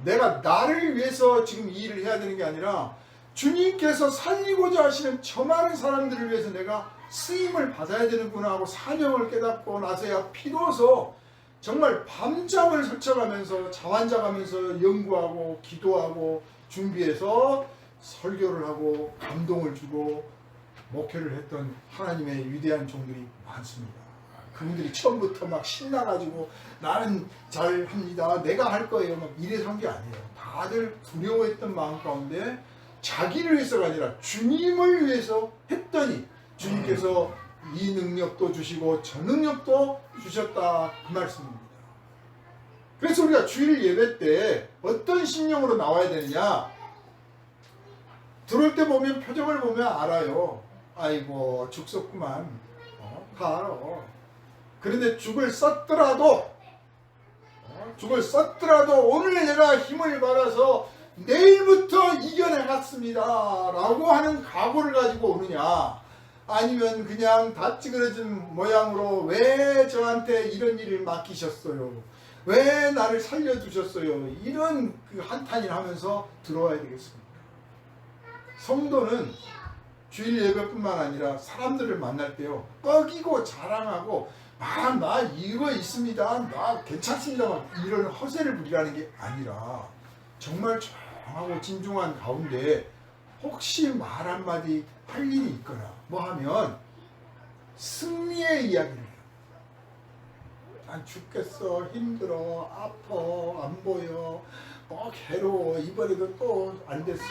내가 나를 위해서 지금 이 일을 해야 되는 게 아니라 주님께서 살리고자 하시는 저 많은 사람들을 위해서 내가 쓰임을 받아야 되는구나 하고 사명을 깨닫고 나서야 비로소 정말 밤잠을 설쳐가면서 자환자가면서 연구하고 기도하고 준비해서 설교를 하고 감동을 주고 목회를 했던 하나님의 위대한 종들이 많습니다. 그분들이 처음부터 막 신나가지고 나는 잘합니다, 내가 할 거예요 막 이래서 한 게 아니에요. 다들 두려워했던 마음 가운데 자기를 위해서가 아니라 주님을 위해서 했더니 주님께서 이 능력도 주시고 저 능력도 주셨다, 그 말씀입니다. 그래서 우리가 주일 예배 때 어떤 심령으로 나와야 되느냐, 들어올 때 보면 표정을 보면 알아요. 아이고 죽 썼구만, 다 알아. 그런데 죽을 썼더라도 오늘 내가 힘을 받아서 내일부터 이겨내겠습니다 라고 하는 각오를 가지고 오느냐, 아니면 그냥 다 찌그러진 모양으로 왜 저한테 이런 일을 맡기셨어요, 왜 나를 살려주셨어요, 이런 그 한탄을 하면서 들어와야 되겠습니다. 성도는 주일 예배뿐만 아니라 사람들을 만날 때요, 뻐기고 자랑하고 나 이거 있습니다, 나 괜찮습니다 막 이런 허세를 부리라는 게 아니라 정말 조용하고 진중한 가운데 혹시 말 한마디 할 일이 있거나 뭐 하면 승리의 이야기를 해요. 난 죽겠어, 힘들어, 아파, 안 보여, 괴로워, 이번에도 또 안 됐어,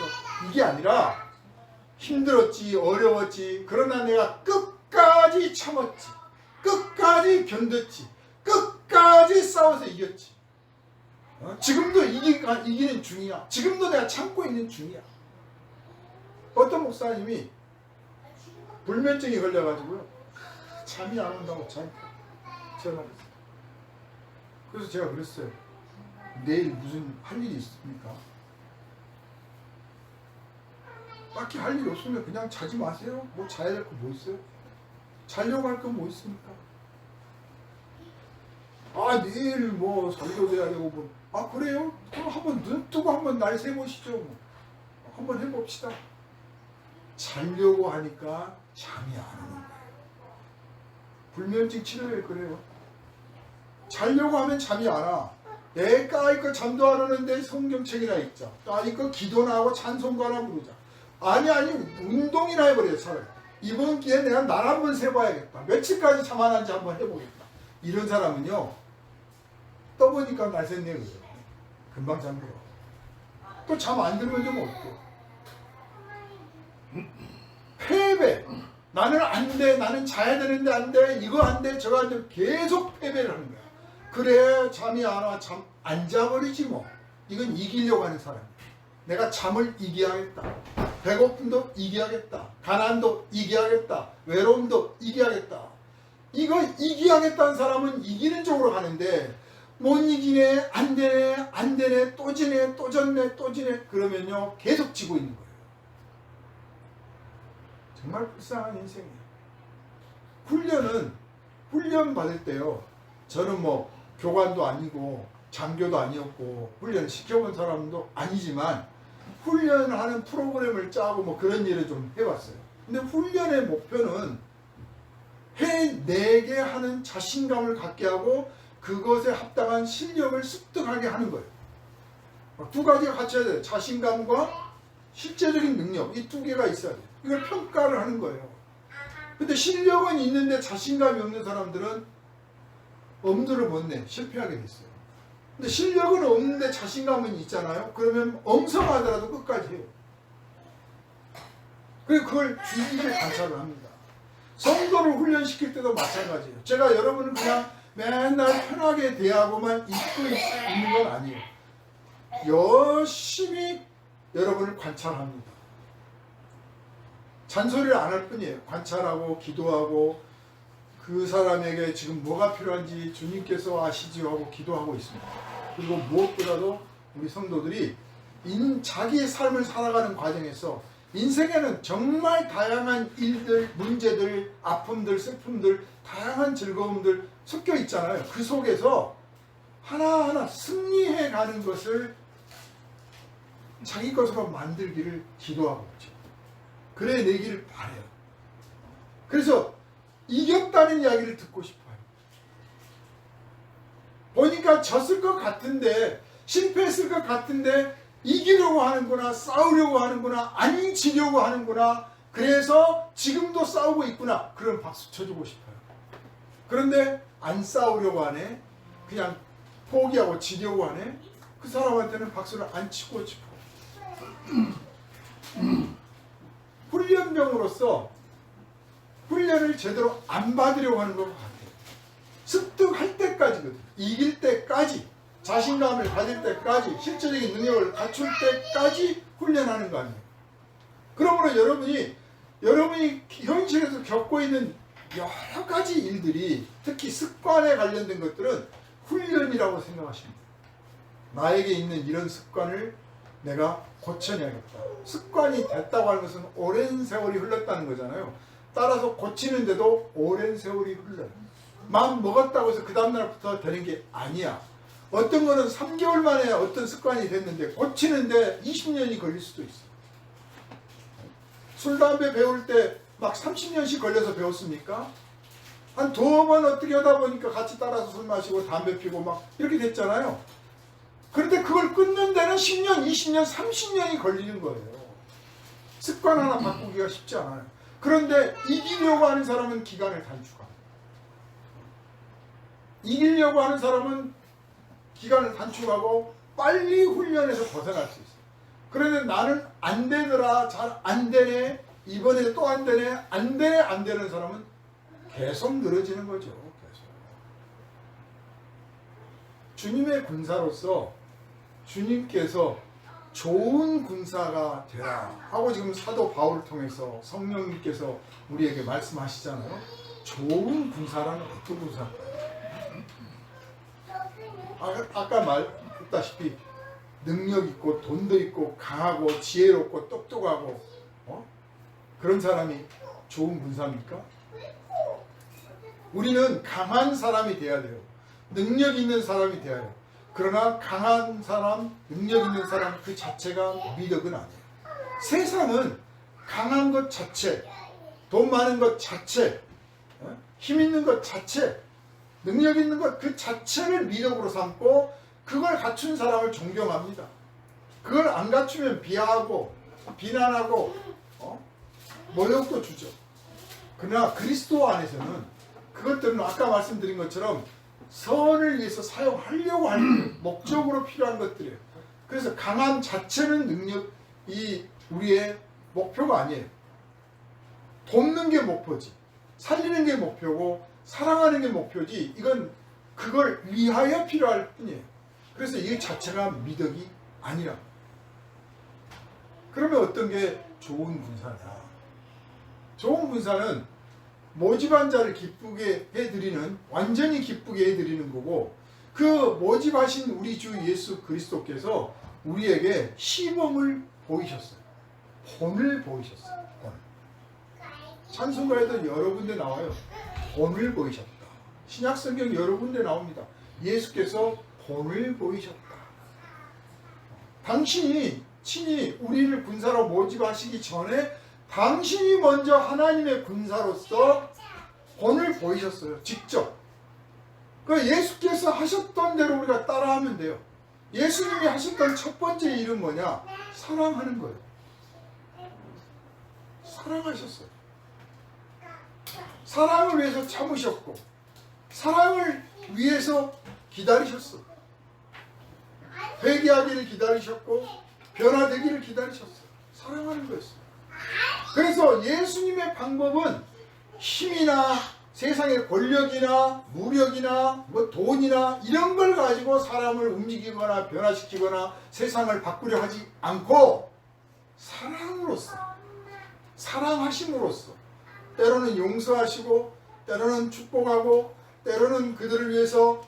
이게 아니라 힘들었지, 어려웠지, 그러나 내가 끝까지 참았지, 끝까지 견뎠지, 끝까지 싸워서 이겼지, 지금도 이기는 중이야, 지금도 내가 참고 있는 중이야. 어떤 목사님이 불면증이 걸려가지고요, 잠이 안 온다고 전화했어요. 그래서 제가 그랬어요. 내일 무슨 할 일이 있습니까? 딱히 할 일이 없으면 그냥 자지 마세요. 뭐 자야 될 거 뭐 있어요? 자려고 할 건 뭐 있습니까? 내일 뭐 설교해야 되고 뭐. 그래요? 그럼 한번 눈 뜨고 한번 날 새보시죠. 뭐. 한번 해봅시다. 자려고 하니까 잠이 안 오는 거예요. 불면증 치료에 그래요. 자려고 하면 잠이 안 와. 내가 이거 잠도 안 오는데 성경책이나 읽자. 이거 기도나 하고 찬송가나 부르자. 아니 운동이나 해버려요. 차라리 이번 기회에 내가 날 한번 세봐야겠다, 며칠까지 잠 안 왔는지 한번 해보겠다. 이런 사람은요, 떠보니까 날 샜네 그래요. 금방 잠들어. 또 잠 안 들면 좀 어때요? 패배. 나는 안 돼, 나는 자야 되는데 안 돼, 이거 안 돼, 저거 안 돼, 계속 패배를 하는 거야. 그래 잠이 안 와, 잠 안 자버리지 뭐. 이건 이기려고 하는 사람. 내가 잠을 이겨야겠다, 배고픔도 이겨야겠다, 가난도 이겨야겠다, 외로움도 이겨야겠다. 이거 이겨야겠다는 사람은 이기는 쪽으로 가는데, 못 이기네, 안 되네, 또 지네, 또 졌네, 또 지네, 그러면요 계속 지고 있는 거예요. 정말 불쌍한 인생이에요. 훈련 받을 때요, 저는 뭐 교관도 아니고 장교도 아니었고 훈련을 시켜본 사람도 아니지만 훈련하는 프로그램을 짜고 뭐 그런 일을 좀 해봤어요. 근데 훈련의 목표는 해내게 하는 자신감을 갖게 하고 그것에 합당한 실력을 습득하게 하는 거예요. 두 가지가 갖춰야 돼요. 자신감과 실제적인 능력, 이 두 개가 있어야 돼요. 이걸 평가를 하는 거예요. 근데 실력은 있는데 자신감이 없는 사람들은 엄두를 못 내 실패하게 됐어요. 근데 실력은 없는데 자신감은 있잖아요. 그러면 엉성하더라도 끝까지 해요. 그리고 그걸 주의깊게 관찰을 합니다. 성도를 훈련시킬 때도 마찬가지예요. 제가 여러분을 그냥 맨날 편하게 대하고만 있고 있는 건 아니에요. 열심히 여러분을 관찰합니다. 잔소리를 안 할 뿐이에요. 관찰하고 기도하고 그 사람에게 지금 뭐가 필요한지 주님께서 아시지요 하고 기도하고 있습니다. 그리고 무엇보다도 우리 성도들이 자기의 삶을 살아가는 과정에서 인생에는 정말 다양한 일들, 문제들, 아픔들, 슬픔들, 다양한 즐거움들 섞여 있잖아요. 그 속에서 하나하나 승리해 가는 것을 자기 것으로 만들기를 기도하고 있죠. 그래 내기를 바라요. 그래서 이겼다는 이야기를 듣고 싶어요. 보니까 졌을 것 같은데, 실패했을 것 같은데 이기려고 하는구나, 싸우려고 하는구나, 안 지려고 하는구나, 그래서 지금도 싸우고 있구나, 그런 박수 쳐주고 싶어요. 그런데 안 싸우려고 하네, 그냥 포기하고 지려고 하네, 그 사람한테는 박수를 안 치고 싶어요. 훈련병으로서 훈련을 제대로 안 받으려고 하는 것 같아요. 습득할 때까지거든요. 이길 때까지, 자신감을 가질 때까지, 실제적인 능력을 갖출 때까지 훈련하는 거 아니에요. 그러므로 여러분이 현실에서 겪고 있는 여러 가지 일들이, 특히 습관에 관련된 것들은 훈련이라고 생각하십니다. 나에게 있는 이런 습관을 내가 고쳐내야겠다. 습관이 됐다고 하는 것은 오랜 세월이 흘렀다는 거잖아요. 따라서 고치는데도 오랜 세월이 흘러요. 마음 먹었다고 해서 그 다음날부터 되는 게 아니야. 어떤 거는 3개월 만에 어떤 습관이 됐는데 고치는데 20년이 걸릴 수도 있어. 술, 담배 배울 때 막 30년씩 걸려서 배웠습니까? 한 2번 어떻게 하다 보니까 같이 따라서 술 마시고 담배 피고 막 이렇게 됐잖아요. 그런데 그걸 끊는 데는 10년, 20년, 30년이 걸리는 거예요. 습관 하나 바꾸기가 쉽지 않아요. 그런데 이기려고 하는 사람은 기간을 단축합니다. 이기려고 하는 사람은 기간을 단축하고 빨리 훈련해서 벗어날 수 있어요. 그런데 나는 안 되더라, 잘 안 되네, 이번에 또 안 되네, 안 되네, 안 되는 사람은 계속 늘어지는 거죠. 계속. 주님의 군사로서 주님께서 좋은 군사가 되라 하고 지금 사도 바울을 통해서 성령님께서 우리에게 말씀하시잖아요. 좋은 군사라는 어떤 군사일까요? 아까 말했다시피 능력 있고 돈도 있고 강하고 지혜롭고 똑똑하고 그런 사람이 좋은 군사입니까? 우리는 강한 사람이 돼야 돼요. 능력 있는 사람이 돼야 해요. 그러나 강한 사람, 능력 있는 사람 그 자체가 미덕은 아니에요. 세상은 강한 것 자체, 돈 많은 것 자체, 힘 있는 것 자체, 능력 있는 것 그 자체를 미덕으로 삼고 그걸 갖춘 사람을 존경합니다. 그걸 안 갖추면 비하하고 비난하고 모욕도 주죠. 그러나 그리스도 안에서는 그것들은 아까 말씀드린 것처럼 선을 위해서 사용하려고 하는 목적으로 필요한 것들이에요. 그래서 강함 자체는 능력이 우리의 목표가 아니에요. 돕는 게 목표지, 살리는 게 목표고 사랑하는 게 목표지, 이건 그걸 위하여 필요할 뿐이에요. 그래서 이 자체가 미덕이 아니라. 그러면 어떤 게 좋은 군사냐? 좋은 군사는 모집한 자를 기쁘게 해드리는, 완전히 기쁘게 해드리는 거고, 그 모집하신 우리 주 예수 그리스도께서 우리에게 시범을 보이셨어요. 본을 보이셨어요. 본. 찬송가에도 여러 군데 나와요. 본을 보이셨다. 신약성경 여러 군데 나옵니다. 예수께서 본을 보이셨다. 당신이 친히 우리를 군사로 모집하시기 전에 당신이 먼저 하나님의 군사로서 본을 보이셨어요. 직접. 그 예수께서 하셨던 대로 우리가 따라하면 돼요. 예수님이 하셨던 첫 번째 일은 뭐냐? 사랑하는 거예요. 사랑하셨어요. 사랑을 위해서 참으셨고 사랑을 위해서 기다리셨어. 회개하기를 기다리셨고 변화되기를 기다리셨어요. 사랑하는 거였어요. 그래서 예수님의 방법은 힘이나 세상의 권력이나 무력이나 뭐 돈이나 이런 걸 가지고 사람을 움직이거나 변화시키거나 세상을 바꾸려 하지 않고 사랑으로서, 사랑하심으로써 때로는 용서하시고 때로는 축복하고 때로는 그들을 위해서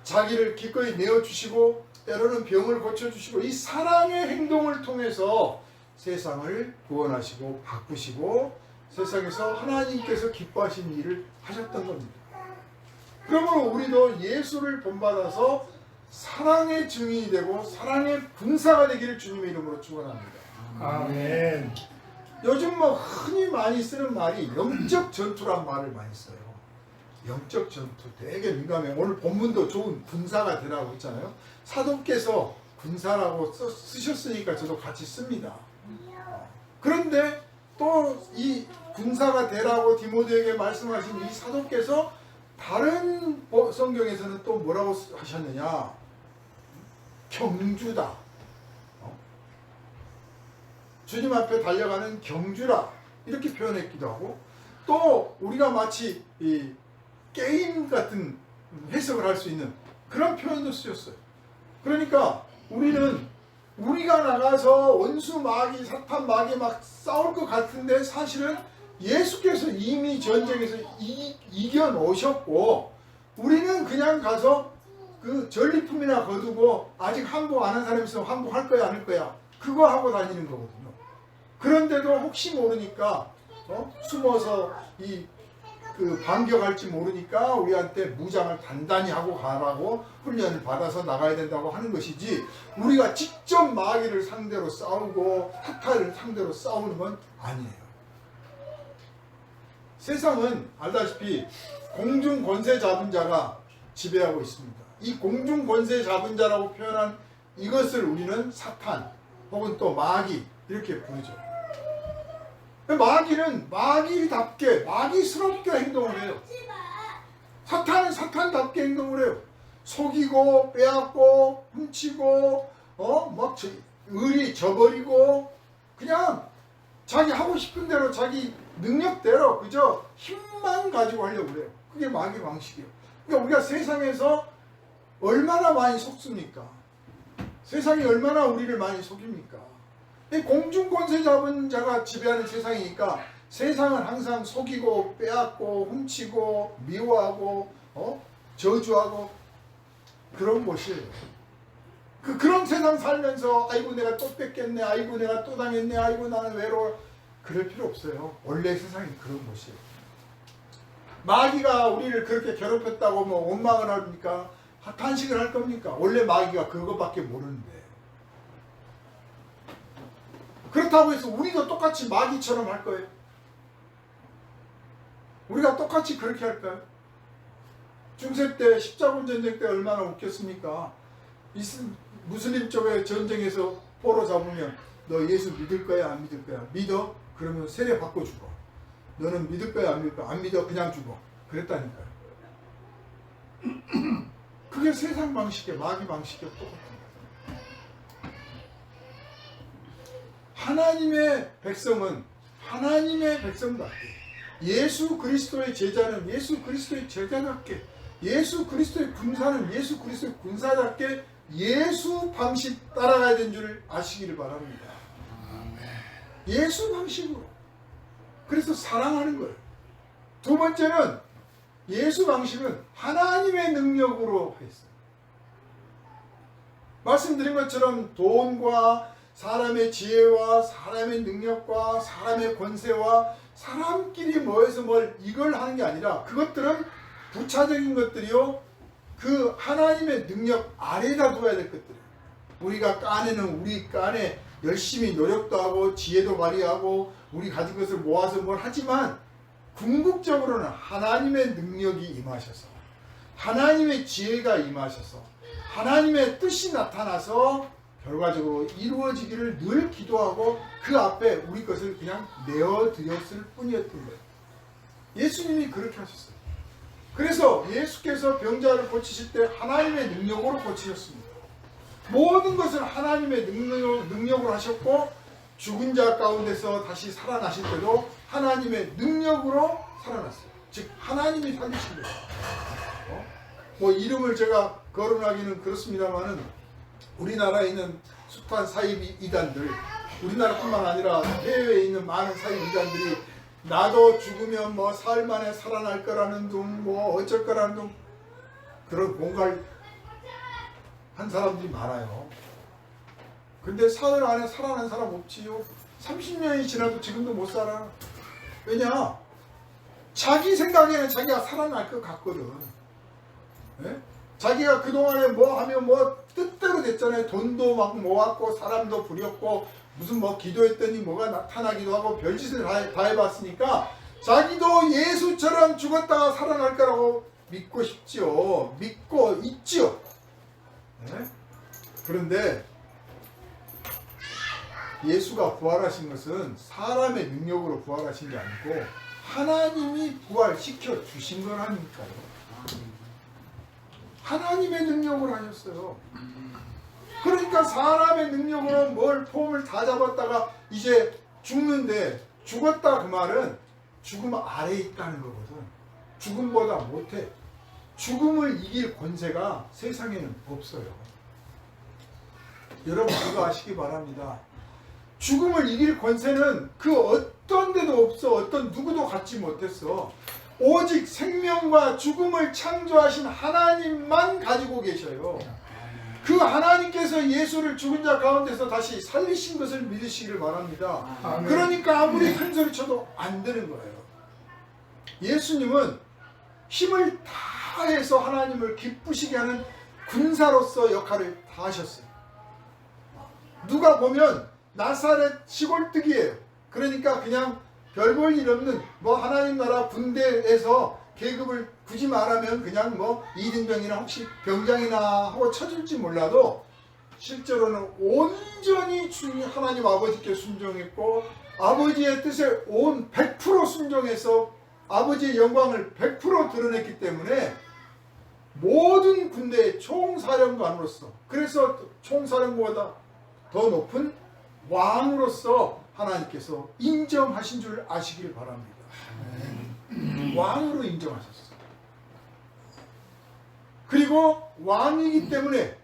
자기를 기꺼이 내어주시고 때로는 병을 고쳐주시고 이 사랑의 행동을 통해서 세상을 구원하시고 바꾸시고 세상에서 하나님께서 기뻐하신 일을 하셨던 겁니다. 그러므로 우리도 예수를 본받아서 사랑의 증인이 되고 사랑의 군사가 되기를 주님의 이름으로 축원합니다. 아멘. 요즘 뭐 흔히 많이 쓰는 말이 영적 전투란 말을 많이 써요. 영적 전투 되게 민감해요. 오늘 본문도 좋은 군사가 되라고 했잖아요. 사도께서 군사라고 쓰셨으니까 저도 같이 씁니다. 그런데 또 이 군사가 되라고 디모데에게 말씀하신 이 사도께서 다른 성경에서는 또 뭐라고 하셨느냐? 경주다. 주님 앞에 달려가는 경주라 이렇게 표현했기도 하고 또 우리가 마치 이 게임 같은 해석을 할 수 있는 그런 표현도 쓰였어요. 그러니까 우리가 나가서 원수 마귀 사탄 마귀 막 싸울 것 같은데 사실은 예수께서 이미 전쟁에서 이겨 놓으셨고 우리는 그냥 가서 그 전리품이나 거두고 아직 항복 안 한 사람이 있으면 항복할 거야 안 할 거야 그거 하고 다니는 거거든요. 그런데도 혹시 모르니까 숨어서 반격할지 모르니까 우리한테 무장을 단단히 하고 가라고 훈련을 받아서 나가야 된다고 하는 것이지 우리가 직접 마귀를 상대로 싸우고 사탄을 상대로 싸우는 건 아니에요. 세상은 알다시피 공중 권세 잡은 자가 지배하고 있습니다. 이 공중 권세 잡은 자라고 표현한 이것을 우리는 사탄 혹은 또 마귀 이렇게 부르죠. 마귀는 마귀답게 마귀스럽게 행동을 해요. 사탄은 사탄답게 행동을 해요. 속이고 빼앗고 훔치고 막 의리 저버리고 그냥 자기 하고 싶은 대로 자기 능력대로 그저 힘만 가지고 하려고 그래요. 그게 마귀 방식이에요. 그러니까 우리가 세상에서 얼마나 많이 속습니까? 세상이 얼마나 우리를 많이 속입니까? 공중 권세 잡은 자가 지배하는 세상이니까 세상은 항상 속이고 빼앗고 훔치고 미워하고 저주하고 그런 곳이에요. 그런 세상 살면서 아이고 내가 또 뺏겼네 아이고 내가 또 당했네 아이고 나는 외로워 그럴 필요 없어요. 원래 세상이 그런 곳이에요. 마귀가 우리를 그렇게 괴롭혔다고 뭐 원망을 합니까? 탄식을 할 겁니까? 원래 마귀가 그것밖에 모르는데 그렇다고 해서 우리도 똑같이 마귀처럼 할 거예요? 우리가 똑같이 그렇게 할까요? 중세 때 십자군 전쟁 때 얼마나 웃겼습니까? 무슬림 쪽의 전쟁에서 포로 잡으면 너 예수 믿을 거야 안 믿을 거야? 믿어? 그러면 세례 받고 죽어. 너는 믿을 거야 안 믿을 거야? 안 믿어 그냥 죽어. 그랬다니까요. 그게 세상 방식이야 마귀 방식이야 똑같은 거예요. 하나님의 백성은 하나님의 백성답게 예수 그리스도의 제자는 예수 그리스도의 제자답게 예수 그리스도의 군사는 예수 그리스도의 군사답게 예수 방식 따라가야 되는 줄 아시기를 바랍니다. 예수 방식으로. 그래서 사랑하는 거예요. 두 번째는 예수 방식은 하나님의 능력으로 했어요. 말씀드린 것처럼 돈과 사람의 지혜와 사람의 능력과 사람의 권세와 사람끼리 모여서 이걸 하는 게 아니라 그것들은 부차적인 것들이요. 그 하나님의 능력 아래다 둬야 될 것들. 우리가 깐에는 우리 깐에 열심히 노력도 하고 지혜도 발휘하고 우리 가진 것을 모아서 뭘 하지만 궁극적으로는 하나님의 능력이 임하셔서 하나님의 지혜가 임하셔서 하나님의 뜻이 나타나서 결과적으로 이루어지기를 늘 기도하고 그 앞에 우리 것을 그냥 내어드렸을 뿐이었던 거예요. 예수님이 그렇게 하셨어요. 그래서 예수께서 병자를 고치실 때 하나님의 능력으로 고치셨습니다. 모든 것을 하나님의 능력으로 하셨고 죽은 자 가운데서 다시 살아나실 때도 하나님의 능력으로 살아났어요. 즉 하나님이 살리신 거예요. 뭐 이름을 제가 거론하기는 그렇습니다만은 우리나라에 있는 숱한 사이비 이단들, 우리나라뿐만 아니라 해외에 있는 많은 사이비 이단들이 나도 죽으면 뭐 사흘 만에 살아날 거라는 둥, 뭐 어쩔 거라는 둥, 그런 공갈 한 사람들이 많아요. 근데 사흘 안에 살아난 사람 없지요. 30년이 지나도 지금도 못 살아. 왜냐? 자기 생각에는 자기가 살아날 것 같거든. 네? 자기가 그동안에 뭐 하면 뭐 뜻대로 됐잖아요. 돈도 막 모았고 사람도 부렸고 무슨 뭐 기도했더니 뭐가 나타나기도 하고 별짓을 다 해봤으니까 자기도 예수처럼 죽었다가 살아날 거라고 믿고 싶지요. 믿고 있지요. 네? 그런데 예수가 부활하신 것은 사람의 능력으로 부활하신 게 아니고 하나님이 부활시켜 주신 거라니까요. 하나님의 능력으로 하셨어요. 그러니까 사람의 능력으로 뭘 폼을 다 잡았다가 이제 죽는데, 죽었다 그 말은 죽음 아래에 있다는 거거든. 죽음보다 못해. 죽음을 이길 권세가 세상에는 없어요. 여러분 그거 아시기 바랍니다. 죽음을 이길 권세는 그 어떤 데도 없어. 어떤 누구도 갖지 못했어. 오직 생명과 죽음을 창조하신 하나님만 가지고 계셔요. 그 하나님께서 예수를 죽은 자 가운데서 다시 살리신 것을 믿으시기를 바랍니다. 아멘. 그러니까 아무리 큰 소리 쳐도 안 되는 거예요. 예수님은 힘을 다해서 하나님을 기쁘시게 하는 군사로서 역할을 다 하셨어요. 누가 보면 나사렛 시골뜨기예요. 그러니까 그냥 별 볼 일 없는 뭐 하나님 나라 군대에서 계급을 굳이 말하면 그냥 뭐 이등병이나 혹시 병장이나 하고 쳐줄지 몰라도 실제로는 온전히 하나님 아버지께 순종했고 아버지의 뜻에 온 100% 순종해서 아버지의 영광을 100% 드러냈기 때문에 모든 군대의 총사령관으로서, 그래서 총사령관보다 더 높은 왕으로서 하나님께서 인정하신 줄 아시길 바랍니다. 왕으로 인정하셨어요. 그리고 왕이기 때문에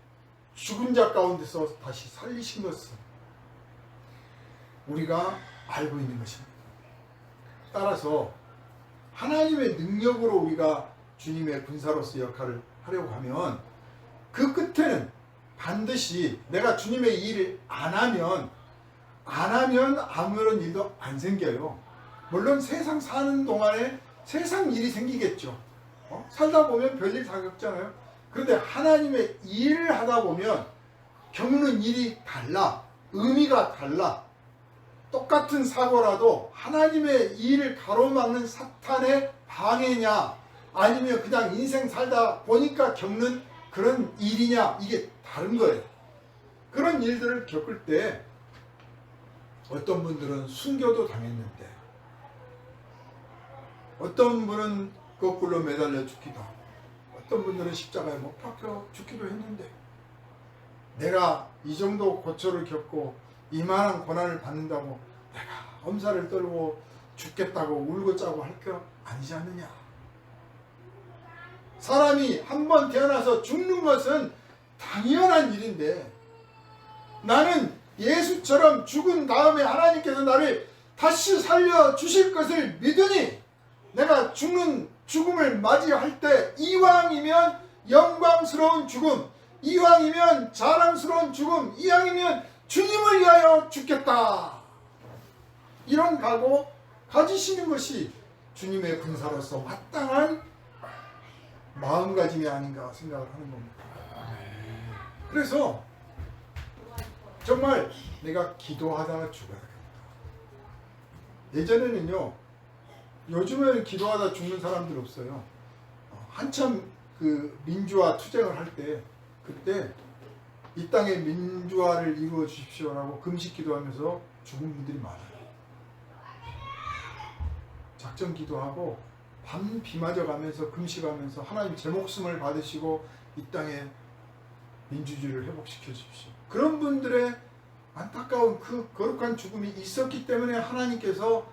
죽은 자 가운데서 다시 살리신 것은 우리가 알고 있는 것입니다. 따라서 하나님의 능력으로 우리가 주님의 군사로서 역할을 하려고 하면 그 끝에는 반드시 내가 주님의 일을 안 하면 아무런 일도 안 생겨요. 물론 세상 사는 동안에 세상 일이 생기겠죠. 살다 보면 별일 다 겪잖아요. 그런데 하나님의 일을 하다 보면 겪는 일이 달라. 의미가 달라. 똑같은 사고라도 하나님의 일을 가로막는 사탄의 방해냐 아니면 그냥 인생 살다 보니까 겪는 그런 일이냐, 이게 다른 거예요. 그런 일들을 겪을 때 어떤 분들은 순교도 당했는데 어떤 분은 거꾸로 매달려 죽기도 하고 어떤 분들은 십자가에 못 박혀 죽기도 했는데 내가 이 정도 고초를 겪고 이만한 고난을 받는다고 내가 엄살을 떨고 죽겠다고 울고 짜고 할 거 아니지 않느냐. 사람이 한 번 태어나서 죽는 것은 당연한 일인데 나는 예수처럼 죽은 다음에 하나님께서 나를 다시 살려주실 것을 믿으니 내가 죽음을 맞이할 때 이왕이면 영광스러운 죽음, 이왕이면 자랑스러운 죽음, 이왕이면 주님을 위하여 죽겠다. 이런 각오 가지시는 것이 주님의 군사로서 마땅한 마음가짐이 아닌가 생각을 하는 겁니다. 그래서 정말 내가 기도하다가 죽어야 됩니다. 예전에는요, 요즘에는 기도하다 죽는 사람들 없어요. 한참 그 민주화 투쟁을 할 때, 그때 이 땅의 민주화를 이루어 주십시오라고 금식 기도하면서 죽은 분들이 많아요. 작전 기도하고 밤 비 맞아가면서 금식하면서 하나님 제 목숨을 받으시고 이 땅에 민주주의를 회복시켜 주십시오. 그런 분들의 안타까운 그 거룩한 죽음이 있었기 때문에 하나님께서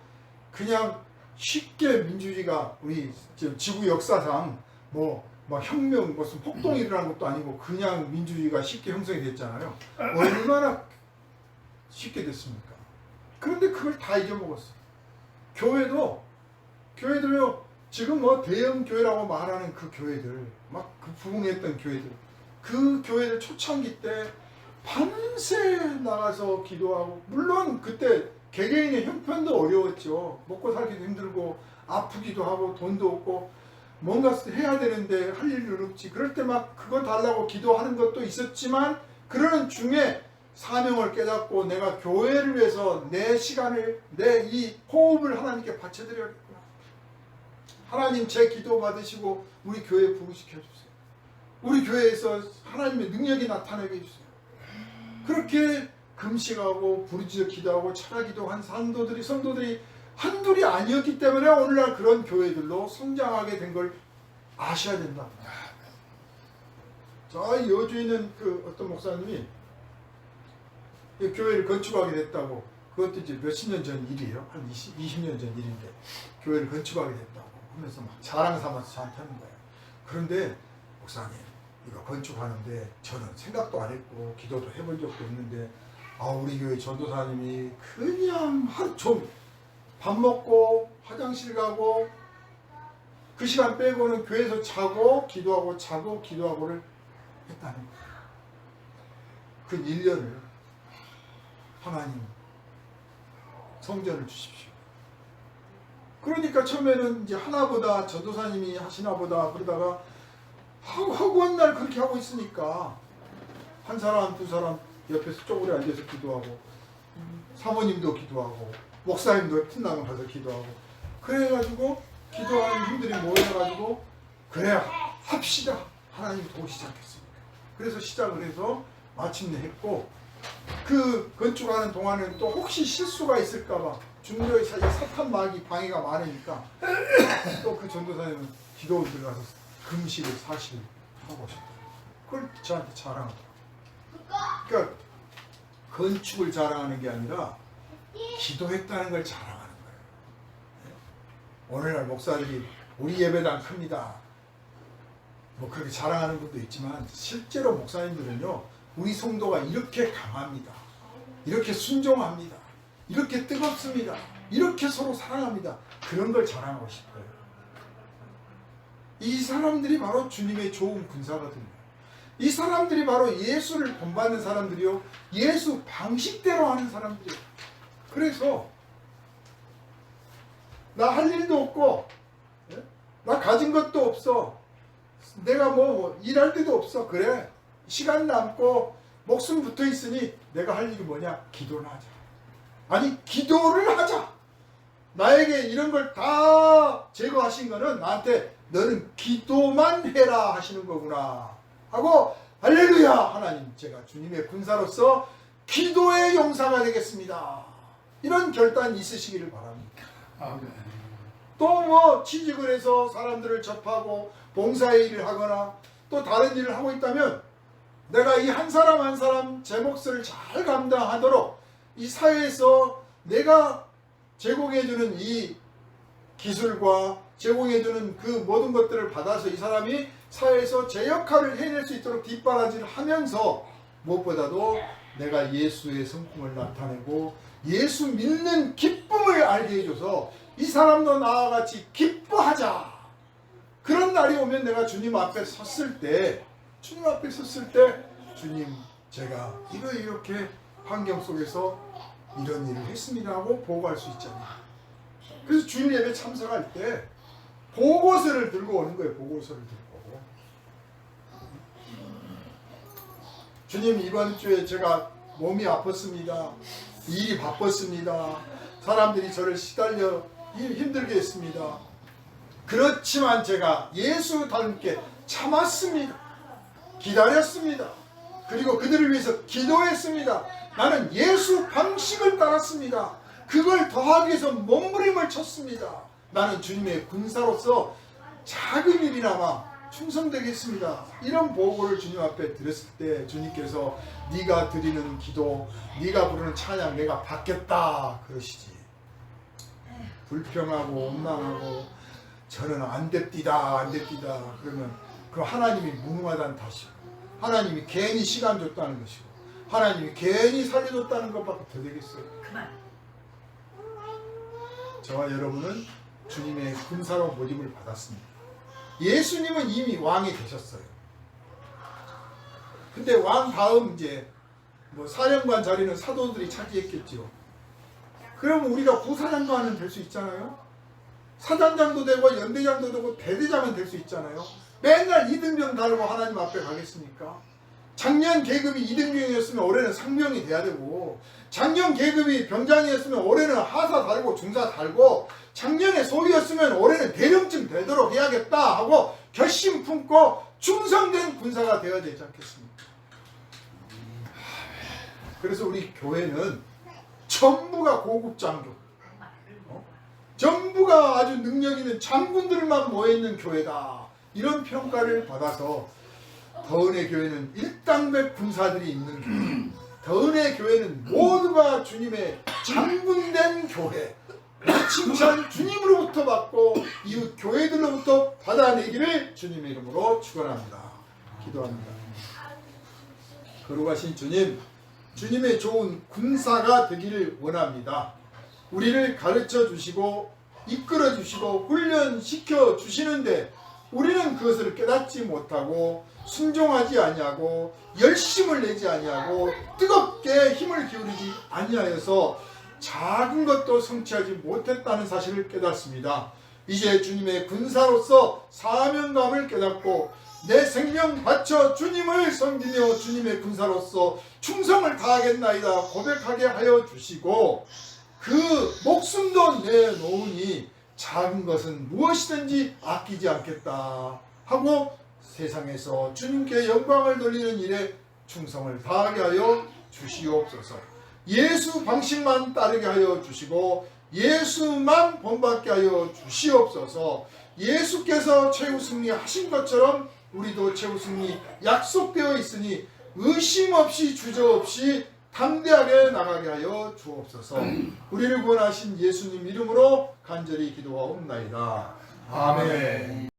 그냥 쉽게 민주주의가 우리 지구 역사상 뭐 혁명 무슨 폭동이 일어난 것도 아니고 그냥 민주주의가 쉽게 형성이 됐잖아요. 얼마나 쉽게 됐습니까? 그런데 그걸 다 잊어먹었어요. 교회도요, 지금 뭐 대형 교회라고 말하는 그 교회들, 막 그 부흥했던 교회들, 그 교회들 초창기 때 밤새 나가서 기도하고, 물론 그때 개개인의 형편도 어려웠죠. 먹고 살기도 힘들고 아프기도 하고 돈도 없고 뭔가 해야 되는데 할 일은 없지. 그럴 때 막 그거 달라고 기도하는 것도 있었지만, 그러는 중에 사명을 깨닫고 내가 교회를 위해서 내 시간을, 내 이 호흡을 하나님께 바쳐드려야겠구나. 하나님 제 기도 받으시고 우리 교회 부흥시켜 주세요. 우리 교회에서 하나님의 능력이 나타나게 해주세요. 그렇게 금식하고 부르짖어 기도하고 찬양기도 한 성도들이 한둘이 아니었기 때문에 오늘날 그런 교회들로 성장하게 된 걸 아셔야 된다. 자, 여주에 있는 그 어떤 목사님이 교회를 건축하게 됐다고, 그것도 이제 몇십 년 전 일이에요. 한 20년 전 일인데 교회를 건축하게 됐다고 하면서 막 자랑 삼아서 저한테 하는 거예요. 그런데 목사님, 이거 건축하는데 저는 생각도 안 했고 기도도 해본 적도 없는데 우리 교회 전도사님이 그냥 하루 종 밥 먹고 화장실 가고 그 시간 빼고는 교회에서 자고 기도하고를 했다는 거예요. 그 1년을 하나님 성전을 주십시오. 그러니까 처음에는 이제 하나보다 전도사님이 하시나보다 그러다가 하고 한 날 그렇게 하고 있으니까 한 사람 두 사람 옆에서 쪼그려 앉아서 기도하고, 사모님도 기도하고, 목사님도 틈나면 가서 기도하고, 그래가지고 기도하는 분들이 모여가지고 그래 합시다. 하나님 도우시지 않겠습니까? 그래서 시작을 해서 마침내 했고, 그 건축하는 동안은 또 혹시 실수가 있을까봐 중도의 사탄 마귀 방해가 많으니까 또 그 전도사님은 기도원 들어가서 금식을 40일 하고 오셨다. 그걸 저한테 자랑하더라고요. 그러니까 건축을 자랑하는 게 아니라 기도했다는 걸 자랑하는 거예요. 오늘날 목사들이 우리 예배당 큽니다. 뭐 그렇게 자랑하는 분도 있지만 실제로 목사님들은요, 우리 성도가 이렇게 강합니다. 이렇게 순종합니다. 이렇게 뜨겁습니다. 이렇게 서로 사랑합니다. 그런 걸 자랑하고 싶어요. 이 사람들이 바로 주님의 좋은 군사거든요. 이 사람들이 바로 예수를 본받는 사람들이요, 예수 방식대로 하는 사람들이에요. 그래서 나 할 일도 없고 나 가진 것도 없어, 내가 뭐 일할 데도 없어, 그래 시간 남고 목숨 붙어 있으니 내가 할 일이 뭐냐? 기도를 하자. 아니 기도를 하자. 나에게 이런 걸 다 제거하신 거는 나한테 너는 기도만 해라 하시는 거구나 하고, 할렐루야, 하나님 제가 주님의 군사로서 기도의 용사가 되겠습니다. 이런 결단이 있으시기를 바랍니다. 또 뭐 취직을 해서 사람들을 접하고 봉사의 일을 하거나 또 다른 일을 하고 있다면 내가 이 한 사람 한 사람 제 몫을 잘 감당하도록 이 사회에서 내가 제공해주는 이 기술과 제공해주는 그 모든 것들을 받아서 이 사람이 사회에서 제 역할을 해낼 수 있도록 뒷바라지를 하면서 무엇보다도 내가 예수의 성품을 나타내고 예수 믿는 기쁨을 알게 해줘서 이 사람도 나와 같이 기뻐하자. 그런 날이 오면 내가 주님 앞에 섰을 때 주님 제가 이렇게 환경 속에서 이런 일을 했습니다 하고 보고할 수 있잖아요. 그래서 주일 예배 참석할 때 보고서를 들고 오는 거예요. 보고서를 들고 주님, 이번 주에 제가 몸이 아팠습니다. 일이 바빴습니다. 사람들이 저를 시달려 힘들게 했습니다. 그렇지만 제가 예수 닮게 참았습니다. 기다렸습니다. 그리고 그들을 위해서 기도했습니다. 나는 예수 방식을 따랐습니다. 그걸 더하기 위해서 몸부림을 쳤습니다. 나는 주님의 군사로서 작은 일이나마 충성되겠습니다. 이런 보고를 주님 앞에 드렸을 때 주님께서 네가 드리는 기도, 네가 부르는 찬양 내가 받겠다 그러시지. 불평하고 원망하고 저는 안 됩디다 안 됩디다 그러면 그 하나님이 무능하다는 탓이고, 하나님이 괜히 시간 줬다는 것이고, 하나님이 괜히 살려줬다는 것밖에 더 되겠어요. 저와 여러분은 주님의 군사로 모집을 받았습니다. 예수님은 이미 왕이 되셨어요. 근데 왕 다음 이제 사령관 자리는 사도들이 차지했겠죠. 그러면 우리가 부사령관은 될 수 있잖아요. 사단장도 되고 연대장도 되고 대대장은 될 수 있잖아요. 맨날 이등병 달고 하나님 앞에 가겠습니까? 작년 계급이 이등병이었으면 올해는 상병이 돼야 되고, 작년 계급이 병장이었으면 올해는 하사 달고 중사 달고, 작년에 소위였으면 올해는 대령쯤 되도록 해야겠다 하고 결심 품고 충성된 군사가 되어야 되지 않겠습니까? 그래서 우리 교회는 전부가 고급 장교, 전부가 아주 능력 있는 장군들만 모여있는 교회다, 이런 평가를 받아서 더은의 교회는 일당백 군사들이 있는 교회, 더은의 교회는 모두가 주님의 장군된 교회, 그 칭찬 주님으로부터 받고 이웃 교회들로부터 받아내기를 주님의 이름으로 축원합니다. 기도합니다. 거룩하신 주님, 주님의 좋은 군사가 되기를 원합니다. 우리를 가르쳐 주시고 이끌어 주시고 훈련시켜 주시는데 우리는 그것을 깨닫지 못하고 순종하지 아니하고 열심을 내지 아니하고 뜨겁게 힘을 기울이지 아니하여서 작은 것도 성취하지 못했다는 사실을 깨닫습니다. 이제 주님의 군사로서 사명감을 깨닫고 내 생명 바쳐 주님을 섬기며 주님의 군사로서 충성을 다하겠나이다 고백하게 하여 주시고, 그 목숨도 내놓으니 작은 것은 무엇이든지 아끼지 않겠다 하고 세상에서 주님께 영광을 돌리는 일에 충성을 다하게 하여 주시옵소서. 예수 방식만 따르게 하여 주시고 예수만 본받게 하여 주시옵소서. 예수께서 최후승리 하신 것처럼 우리도 최후승리 약속되어 있으니 의심 없이 주저없이 담대하게 나가게 하여 주옵소서. 우리를 구원하신 예수님 이름으로 간절히 기도하옵나이다. 아멘.